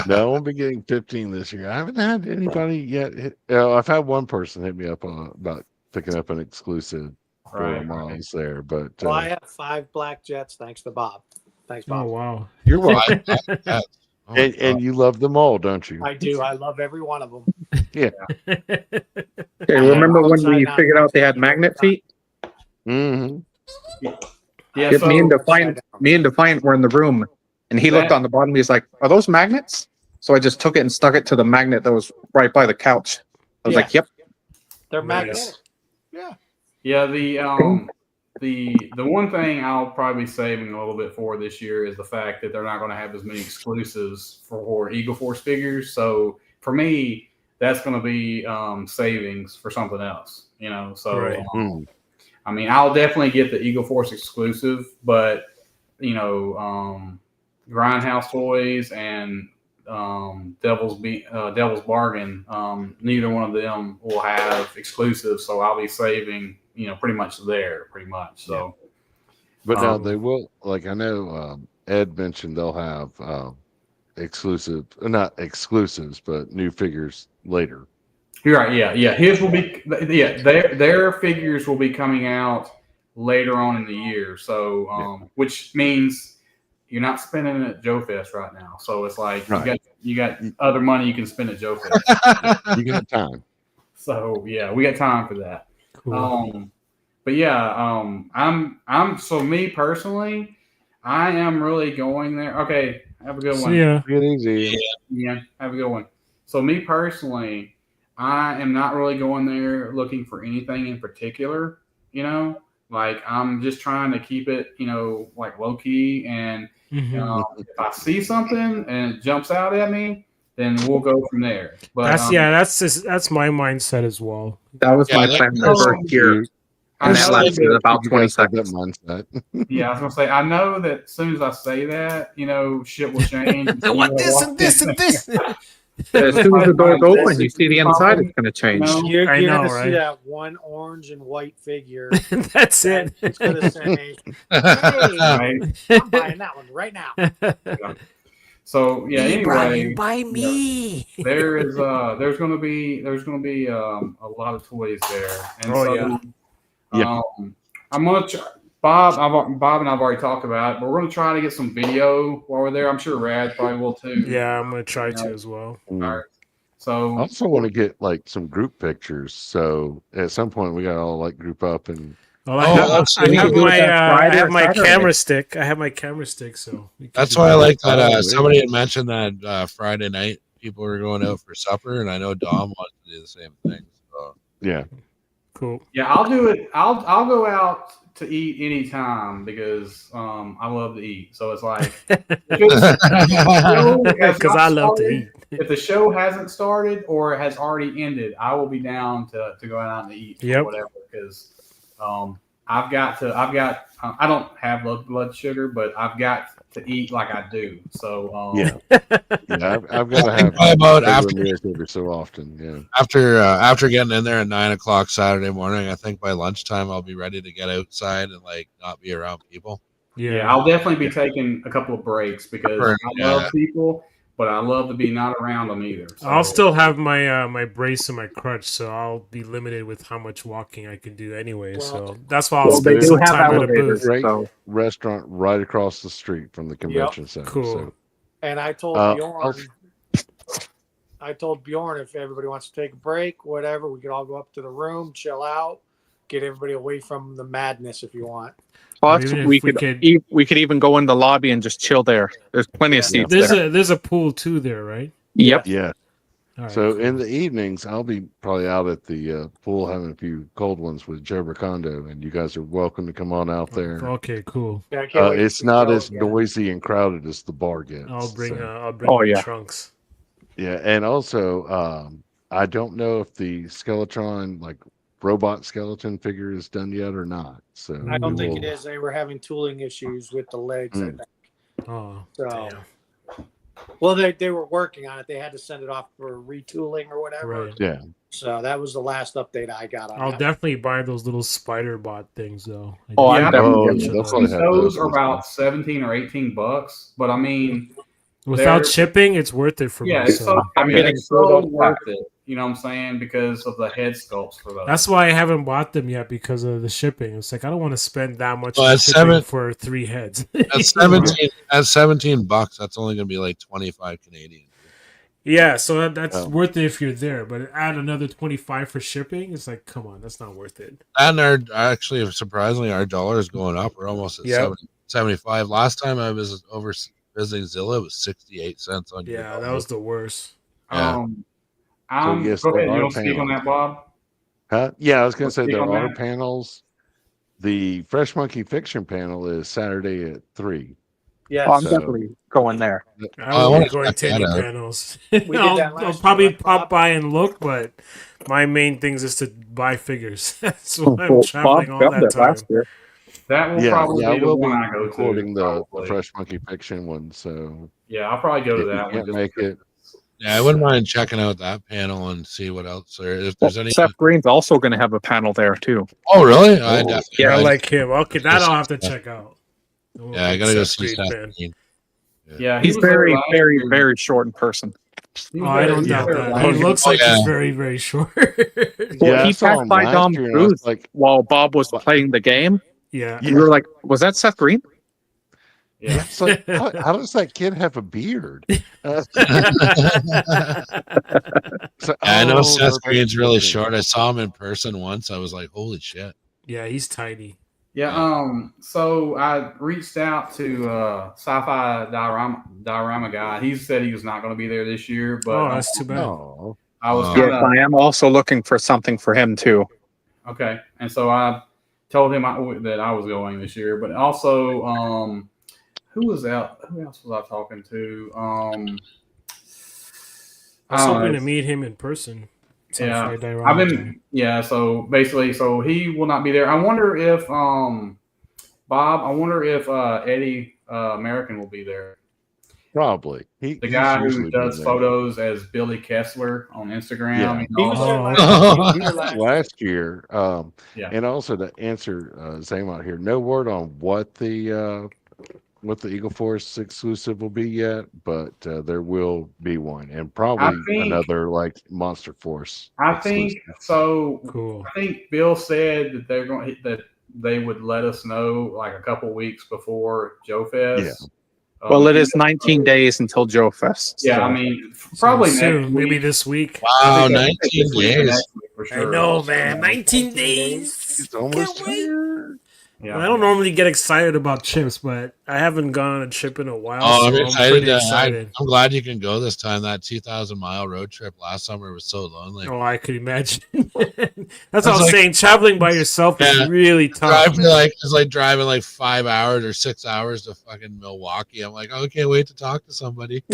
No, I won't be getting 15 this year. I haven't had anybody yet. I've had one person hit me up about picking up an exclusive for Right. moms there, but Well, I have 5 black jets thanks to Bob. Thanks, oh Bob. wow. you're welcome. Oh my and God. you love them all, don't you? I do. I love every one of them. Okay, remember when we Upside down. figured out they had magnet feet? Mm-hmm. Yeah. Yeah, me and Defiant were in the room, and he looked on the bottom. He's like, "Are those magnets?" So I just took it and stuck it to the magnet that was right by the couch. I was Yeah. like, "Yep." They're Nice. magnetic. Yeah, the one thing I'll probably be saving a little bit for this year is the fact that they're not going to have as many exclusives for Eagle Force figures. So for me, that's going to be savings for something else. So Right. I mean, I'll definitely get the Eagle Force exclusive, but Grindhouse Toys and Devil's Bargain, neither one of them will have exclusives, so I'll be saving pretty much there, pretty much. So, But now they will. Like I know Ed mentioned they'll have not exclusives, but new figures later. you're right. Yeah. His will be. Yeah, their figures will be coming out later on in the year. So, which means you're not spending it at Joefest right now. So it's like you got other money you can spend at Joefest. You got time. So yeah, we got time for that. Cool. But yeah, I'm so me personally, I am really going there. Okay, have a good one. Yeah. Get easy. Yeah, have a good one. So me personally, I am not really going there looking for anything in particular. Like I'm just trying to keep it, like low key. And if I see something and it jumps out at me, then we'll go from there. But that's my mindset as well. That was my plan the first year. And that lasted about 20 seconds. Mindset. Yeah, I was gonna say. I know that as soon as I say that, shit will change. I want this and this and this. As soon as the doors open, you see the inside, it's going to change. You're I know, going to see right? that one orange and white figure. That's it. It's going to say, "Hey, Right? I'm buying that one right now." So yeah. Anyway, buy me. there's going to be a lot of toys there, and I'm gonna try. Bob and I've already talked about it, but we're gonna try to get some video while we're there. I'm sure Rad probably will too. Yeah, I'm gonna try to as well. All right. So I also want to get like some group pictures. So at some point we got to all like group up and. Well, I have my Saturday. camera stick. I have my camera stick, so That's why I like that. Somebody had mentioned that Friday night people were going out for supper, and I know Dom wanted to do the same thing. So Yeah. Cool. yeah, I'll do it. I'll go out to eat anytime because I love to eat. So it's like Because I love to eat. If the show hasn't started or has already ended, I will be down to go out and eat or whatever. Because I don't have low blood sugar, but I've got to eat like I do. So I've got to have about every so often. Yeah. After getting in there at 9:00 Saturday morning, I think by lunchtime I'll be ready to get outside and like not be around people. Yeah, I'll definitely be taking a couple of breaks because I love people, but I love to be not around them either. So. I'll still have my my brace and my crutch, so I'll be limited with how much walking I can do anyway. So that's why I'll spend some time at a booth. Great restaurant right across the street from the convention center. Cool. So. And I told Bjorn, I told Bjorn if everybody wants to take a break, whatever, we could all go up to the room, chill out, get everybody away from the madness if you want. Plus, Even if we we could could- we could even go in the lobby and just chill there. There's plenty of seats there. There's a pool too there, right? Yep. Yeah. All right, So cool. in the evenings, I'll be probably out at the pool having a few cold ones with Joe Ricondo, and you guys are welcome to come on out there. Okay, cool. Yeah, I can't wait to It's not go as again. noisy and crowded as the bar gets. I'll bring so. Oh, my yeah. trunks. Yeah, and also, I don't know if the Skeletron, like robot skeleton figure, is done yet or not. So I don't think we'll- it is. They were having tooling issues with the legs, I Mm. think. Oh, So, damn. well, they were working on it. They had to send it off for retooling or whatever. Right. Yeah, So that was the last update I got on I'll that. definitely buy those little spider bot things though. Oh, Yeah, I'm definitely oh, getting yeah, those. they'll probably have Those those are as about well. 17 or 18 bucks, but I mean, Without they're- shipping, it's worth it for yeah, me. it's so, I mean, getting it's so good on worth it. You know what I'm saying? Because of the head sculpts for those. That's why I haven't bought them yet because of the shipping. It's like I don't want to spend that much Well, on at shipping for 3 heads. At 17, at $17, that's only gonna be like 25 Canadian. Yeah, so that's Oh. worth it if you're there, but add another 25 for shipping. It's like, come on, that's not worth it. And actually, surprisingly, our dollar is going up. We're almost at Yep. 75. Last time I was over visiting Zilla, it was 68 cents on your Yeah, dollar. that was the worst. Yeah. yes, Go there ahead. You are want to speak on panels. that, Bob? Huh? Yeah, I was going to Let's say speak there on are that. panels. The Fresh Monkey Fiction panel is Saturday at 3. Yes. Oh, I'm So- definitely going there. I I won't wanna be going check to any that out. panels. did that I'll last probably year, right, pop Bob? by and look, but my main thing is to buy figures. That's why I'm Well, traveling Bob all filmed that it time. last year. That will Yeah, probably I be the will one be I go recording to. the probably. Fresh Monkey Fiction one. So Yeah, I'll probably go to if you that one. can't just make because- it, Yeah, I wouldn't mind checking out that panel and see what else there is. If Well, there's any. Seth Green's also going to have a panel there too. Oh, really? I Oh. definitely. Yeah, I I'd- like him. Okay, that I'll have to check out. Yeah, I gotta go Seth see Green Seth fan. Green. Yeah, he He's was there very, last very, year. very short in person. He Oh, was I there- don't he was doubt there that. last He year. looks like yeah. he's very, very short. Well, yeah, I he saw passed him by last Dom's year, and I was booth like, while Bob was playing the game. Yeah. We were like, "Was that Seth Green?" Yeah. it's like, how does that kid have a beard? So, I know oh, Seth those are Green's really different. short. I saw him in person once. I was like, holy shit. Yeah, he's tiny. Yeah. So I reached out to Sci-Fi Diorama guy. He said he was not going to be there this year, but Oh, that's too bad. Oh, I was Oh. kind Yes, of I am also looking for something for him too. okay. And so I told him that I was going this year, but also who was out? Who else was I talking to? I was don't hoping know. to meet him in person. Yeah, Sci-Fi Diorama I've guy. been so basically he will not be there. I wonder if Bob, I wonder if Eddie American will be there. probably. The He's guy who usually been does there. photos as Billy Kessler on Instagram. Yeah. you He know. was there Oh, last okay. year. He was there Last year. Yeah. And also to answer Zame out here, no word on what the Eagle Force exclusive will be yet, but there will be one, and probably think- another like Monster Force. I think exclusive. so. Cool. I think Bill said that they're going that they would let us know like a couple weeks before Joefest. Yeah. Well, it is 19 days until Joefest. Yeah, so- I mean, probably soon, next maybe week. this week. Wow, I think 19 this week or days. next week for I sure. know, man. 19 19 days. It's almost Can't wait. here. Yeah. I don't normally get excited about chips, but I haven't gone on a trip in a while. Oh, I'm so excited. pretty To, excited. I'm glad you can go this time. That 2,000-mile road trip last summer was so lonely. Oh, I could imagine. That's what I was like- saying. Traveling by yourself Yeah. is really tough. Driving man. like it's like driving like 5 hours or 6 hours to fucking Milwaukee. I'm like, oh, I can't wait to talk to somebody.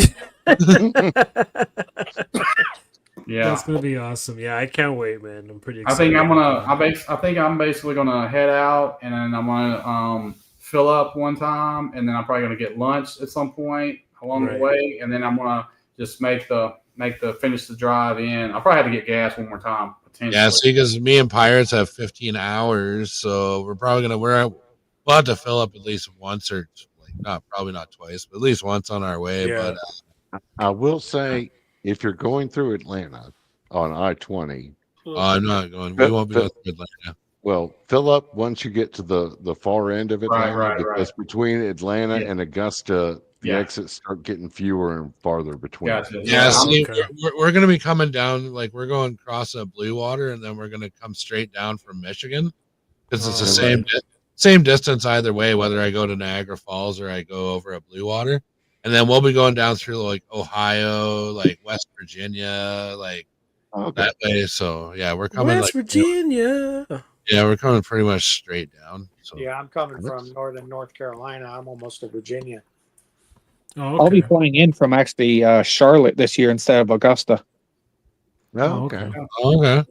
Yeah. That's gonna be awesome. Yeah, I can't wait, man. I'm pretty I excited. think I'm about gonna. that. I think I'm basically gonna head out, and then I'm gonna fill up one time, and then I'm probably gonna get lunch at some point along Right. the way, and then I'm gonna just make the finish the drive in. I'll probably have to get gas one more time potentially. Yeah, see, because me and Pirates have 15 hours, so we're probably gonna we'll have to fill up at least once or like probably not twice, but at least once on our way. Yeah. But I will say, if you're going through Atlanta on I-20, I'm not going. We won't be going to Atlanta. well, fill up once you get to the far end of Atlanta, right. because between Atlanta Yeah. and Augusta, the exits start getting fewer and farther between. Gotcha. Yeah, see, okay. we're going to be coming down, like we're going across Blue Water, and then we're going to come straight down from Michigan because it's the same distance either way, whether I go to Niagara Falls or I go over at Blue Water. And then we'll be going down through like Ohio, like West Virginia, like that way. So yeah, we're coming West Virginia. Yeah, we're coming pretty much straight down. So Yeah, I'm coming from northern North Carolina. I'm almost to Virginia. Oh, I'll be okay. flying in from actually Charlotte this year instead of Augusta. Oh, okay. okay.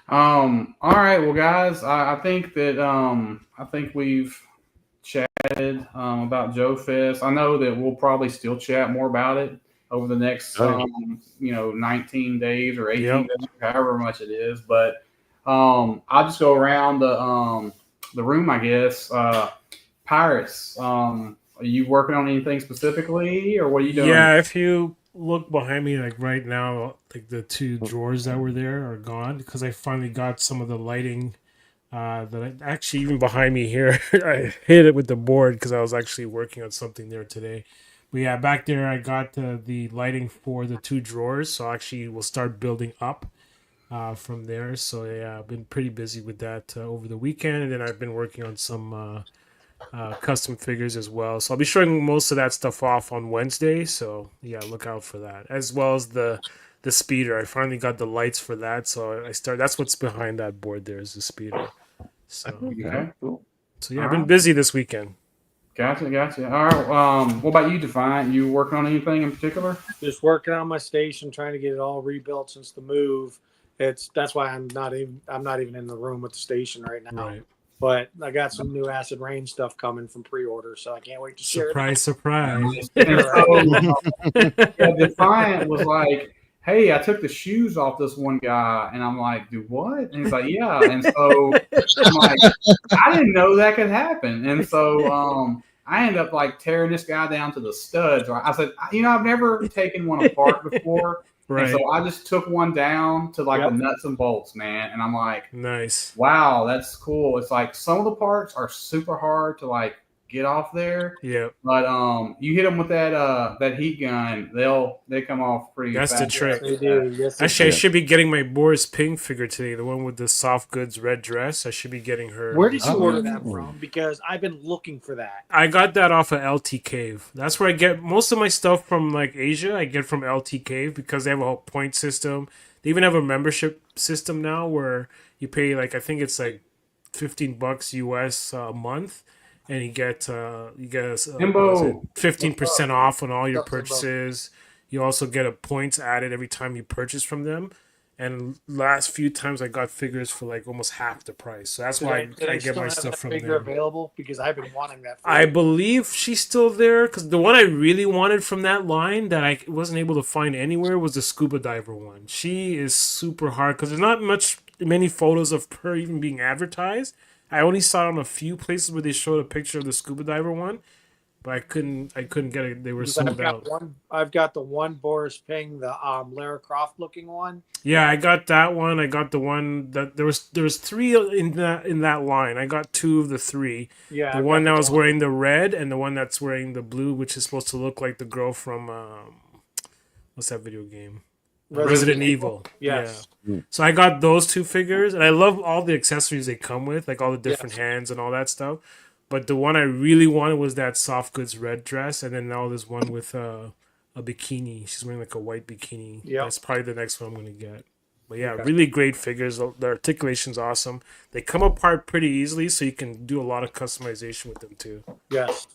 All right, well, guys, I think that I think we've chatted about Joefest. I know that we'll probably still chat more about it over the next 19 days or 18 days, however much it is. But I'll just go around the room, I guess. Pirates, are you working on anything specifically, or what are you doing? Yeah, if you look behind me, like right now, like the two drawers that were there are gone because I finally got some of the lighting. That actually even behind me here, I hit it with the board because I was actually working on something there today. But yeah, back there I got the lighting for the two drawers, so actually we'll start building up from there. So yeah, I've been pretty busy with that over the weekend, and then I've been working on some custom figures as well. So I'll be showing most of that stuff off on Wednesday. So yeah, look out for that, as well as the speeder. I finally got the lights for that, so that's what's behind that board there is the speeder. So, Cool. So yeah, I've been busy this weekend. Gotcha. All right. What about you, Defiant? You working on anything in particular? Just working on my station, trying to get it all rebuilt since the move. That's why I'm not even in the room with the station right now. Right. But I got some new Acid Rain stuff coming from pre-order, so I can't wait to share it. Surprise. And so, Defiant was like, hey, I took the shoes off this one guy. And I'm like, do what? And he's like, yeah. And so I'm like, I didn't know that could happen. And so I ended up like tearing this guy down to the studs. I said, I've never taken one apart before. Right. And so I just took one down to like the nuts and bolts, man. And I'm like, nice. Wow, that's cool. It's like some of the parts are super hard to like get off there. Yeah. But you hit them with that heat gun, they come off pretty fast. That's the trick. They do. Yes, actually, I should be getting my Boris Ping figure today, the one with the soft goods red dress. I should be getting her. Where did you order that from? Because I've been looking for that. I got that off of LT Cave. That's where I get most of my stuff from, like Asia. I get from LT Cave because they have a whole point system. They even have a membership system now where you pay like I think it's like $15 US a month. And you get 15% off on all your purchases. You also get a points added every time you purchase from them. And last few times I got figures for like almost half the price. So that's why I get my stuff from figure them. Available because I've been wanting that. I believe she's still there because the one I really wanted from that line that I wasn't able to find anywhere was the scuba diver one. She is super hard because there's not many photos of her even being advertised. I only saw it on a few places where they showed a picture of the scuba diver one, but I couldn't get it. They were sold out. I've got the one Boris Ping, the Lara Croft looking one. Yeah, I got that one. I got the one that there was three in that line. I got two of the three. Yeah, the one that was wearing the red and the one that's wearing the blue, which is supposed to look like the girl from what's that video game? Resident Evil. Yes. Yeah. So I got those two figures, and I love all the accessories they come with, like all the different hands and all that stuff. But the one I really wanted was that soft goods red dress, and then now there's one with a bikini. She's wearing like a white bikini. Yeah. That's probably the next one I'm going to get. But yeah, really great figures. The articulation's awesome. They come apart pretty easily, so you can do a lot of customization with them too. Yes.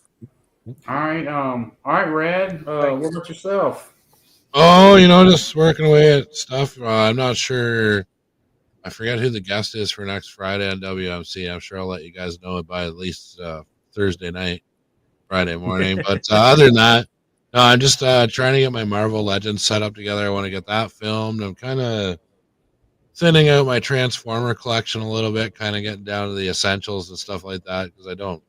All right, Red. What about yourself? Oh, just working away at stuff. I'm not sure. I forget who the guest is for next Friday on WMC. I'm sure I'll let you guys know by at least Thursday night, Friday morning. But other than that, no, I'm just trying to get my Marvel Legends set up together. I want to get that filmed. I'm kind of thinning out my Transformer collection a little bit, kind of getting down to the essentials and stuff like that because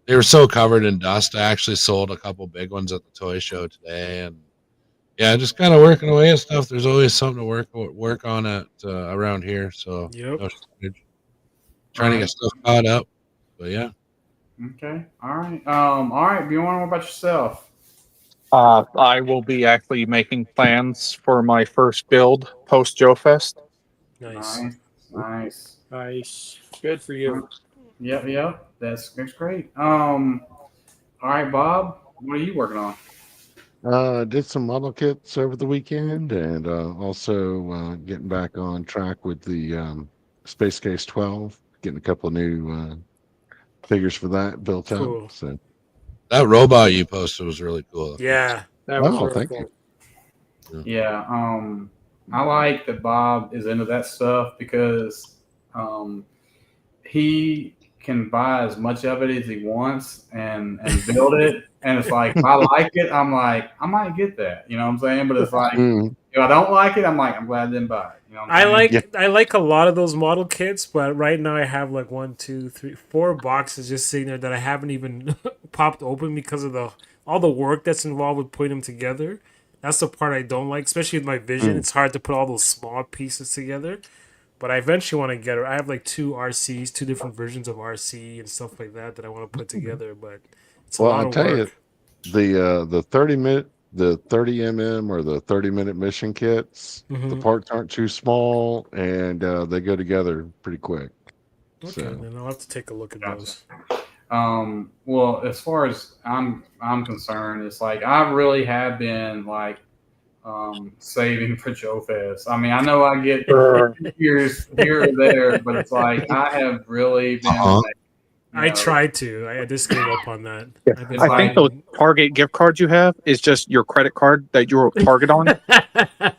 they were so covered in dust. I actually sold a couple big ones at the toy show today, and yeah, just kind of working away at stuff. There's always something to work on at around here. So yep. Trying to get stuff caught up. But yeah. Okay. All right, Bjorn, what about yourself? I will be actually making plans for my first build post Joefest. Nice. Nice. Nice. Good for you. Yep. That's great. All right, Bob, what are you working on? Did some model kits over the weekend, and also getting back on track with the Space Case 12, getting a couple of new figures for that built out. Cool. So, That robot you posted was really cool. Yeah. That was oh, really thank cool. you. Yeah. I like that Bob is into that stuff because um, he can buy as much of it as he wants and build it. And it's like, if I like it, I'm like, I might get that. You know what I'm saying? But it's like, Mm, if I don't like it, I'm like, I'm glad I didn't buy it. You know what I'm I saying? like Yeah. I like a lot of those model kits, but right now I have like 4 boxes just sitting there that I haven't even popped open because of all the work that's involved with putting them together. That's the part I don't like, especially with my vision. Mm. It's hard to put all those small pieces together. But I eventually want to get it. I have like 2 RCs, 2 different versions of RC and stuff like that I want to put together. But it's a Well, lot I of tell you, work. the 30 mm or the 30-minute mission kits, the Hmm. parts aren't too small, and they go together pretty quick. Okay, So, then I'll have to take a look at Gotcha. those. Well, as far as I'm concerned, it's like I really have been like saving for Joe Fest. I mean, I know I get Sure. years here or there, but it's like I have really been Uh-huh. like, you I know, tried to. I just gave up on that. Yeah. I've been It's I think like- those buying. Target gift cards you have is just your credit card that you're Target on.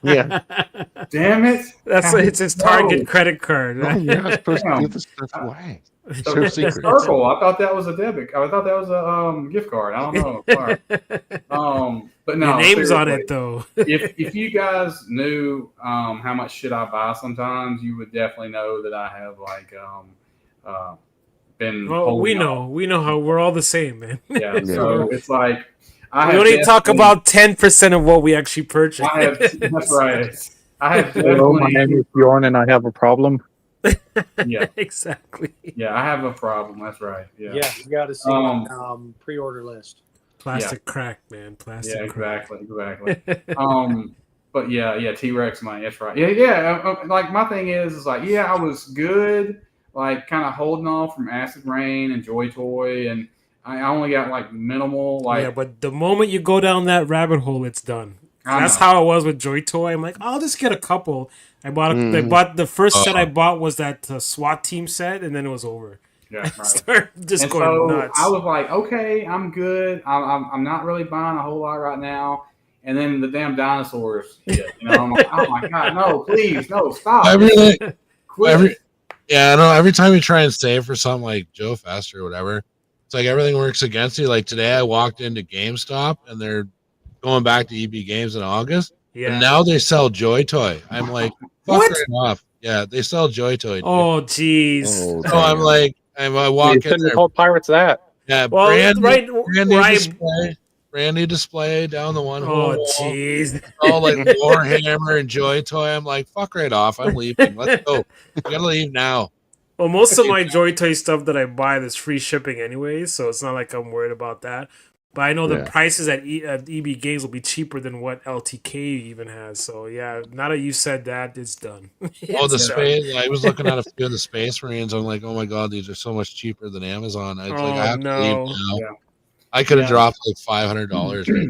Yeah. damn it, That's it's his No. Target credit card. oh, you're not supposed to Damn. give this stuff away. The, So the secret. circle. I thought that was a debit. I thought that was a gift card. I don't know. Sorry. But no, Your name's on seriously. it though. if you guys knew how much shit I buy sometimes, you would definitely know that I have like been Well, holding off. we know how we're all the same, man. Yeah, so it's like I We have only talk definitely- about 10% of what we actually purchase. I have that's right. I have Hello, my name definitely is Bjorn, and I have a problem. yeah Exactly. I have a problem. That's right. Yeah. Yeah, you got to see my pre-order list. Plastic crack, man. Plastic Yeah, crack. exactly. But yeah, T-Rex money. That's right. Yeah. Like my thing is like, yeah, I was good, like kind of holding off from Acid Rain and Joy Toy, and I only got like minimal. Like, Yeah, but the moment you go down that rabbit hole, it's done. I That's know. how it was with Joy Toy. I'm like, I'll just get a couple. I Mhm. bought the first set I bought was that SWAT team set, and then it was over. Yeah, I right. started just And going so nuts. I was like, okay, I'm good. I'm not really buying a whole lot right now. And then the damn dinosaurs hit. You know, I'm like, oh my god, no, please, no, stop. Every Quit. Yeah, I know. Every time you try and save for something like Joefest or whatever, it's like everything works against you. Like today, I walked into GameStop and they're going back to EB Games in August, Yeah. and now they sell Joy Toy. I'm like, fuck What? right off. Yeah, they sell Joy Toy. Dude. Oh, jeez. Oh, So I'm damn. like, I You walk in shouldn't have there. told pirates that. Yeah, Well, brand right, new right. display. Brand new display down the one whole Oh, wall. jeez. All like Warhammer and Joy Toy. I'm like, fuck right off. I'm leaving. Let's go. We gotta leave now. Well, most of my Joy Toy stuff that I buy, there's free shipping anyways, so it's not like I'm worried about that. But I know the Yeah. prices at EB Games will be cheaper than what LTK even has. So yeah, now that you said that, it's done. Oh, It's the done. space! I was looking at a few of the Space Marines. I'm like, oh my god, these are so much cheaper than Amazon. It's like I have to leave no. now. Yeah. I could have Yeah. dropped like $500 right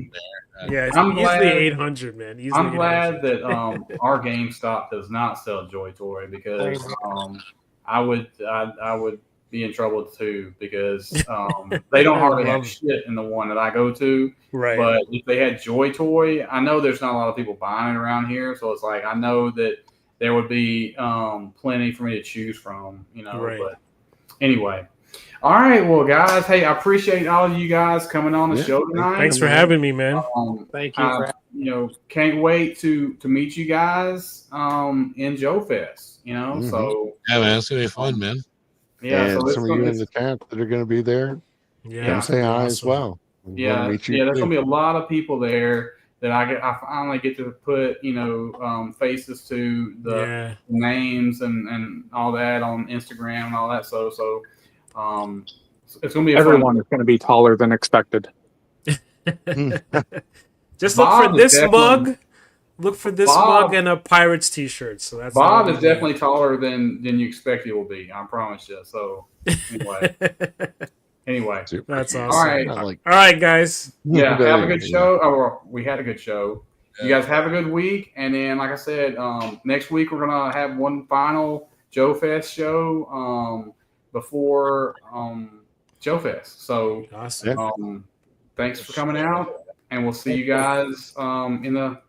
there. Yeah, it's I'm easily glad- 800, man. Easily I'm glad 800. that our GameStop does not sell Joy Toy because I would be in trouble too because they don't hardly have shit in the one that I go to. Right. But if they had Joy Toy, I know there's not a lot of people buying it around here, so it's like I know that there would be plenty for me to choose from, you know. Right. But anyway, all right, well, guys, hey, I appreciate all of you guys coming on the Yeah. show tonight. Thanks for having me, man. Thank you. For Can't wait to meet you guys in Joefest. You know, Mhm. so Yeah, man, it's gonna be fun, man. yeah, and so it's some of gonna, you in the chat that are going to be there, Yeah, come it's say gonna be hi as awesome. well. We yeah, wanna meet you there's too. gonna be a lot of people there that I finally get to put faces to the Yeah. names and all that on Instagram and all that. So It's going to be a Everyone is going to be taller than expected. Just Bob look for is this mug. Look for this Bob- mug and a Pirates T-shirt. So that's Bob is definitely taller than you expect he will be. I promise you. So anyway, that's awesome. All right. All right, guys. Yeah, have a good show. Oh, we had a good show. You guys have a good week, and then, like I said, next week we're gonna have one final Joefest show before Joefest. So awesome. thanks for coming out, and we'll see you guys in the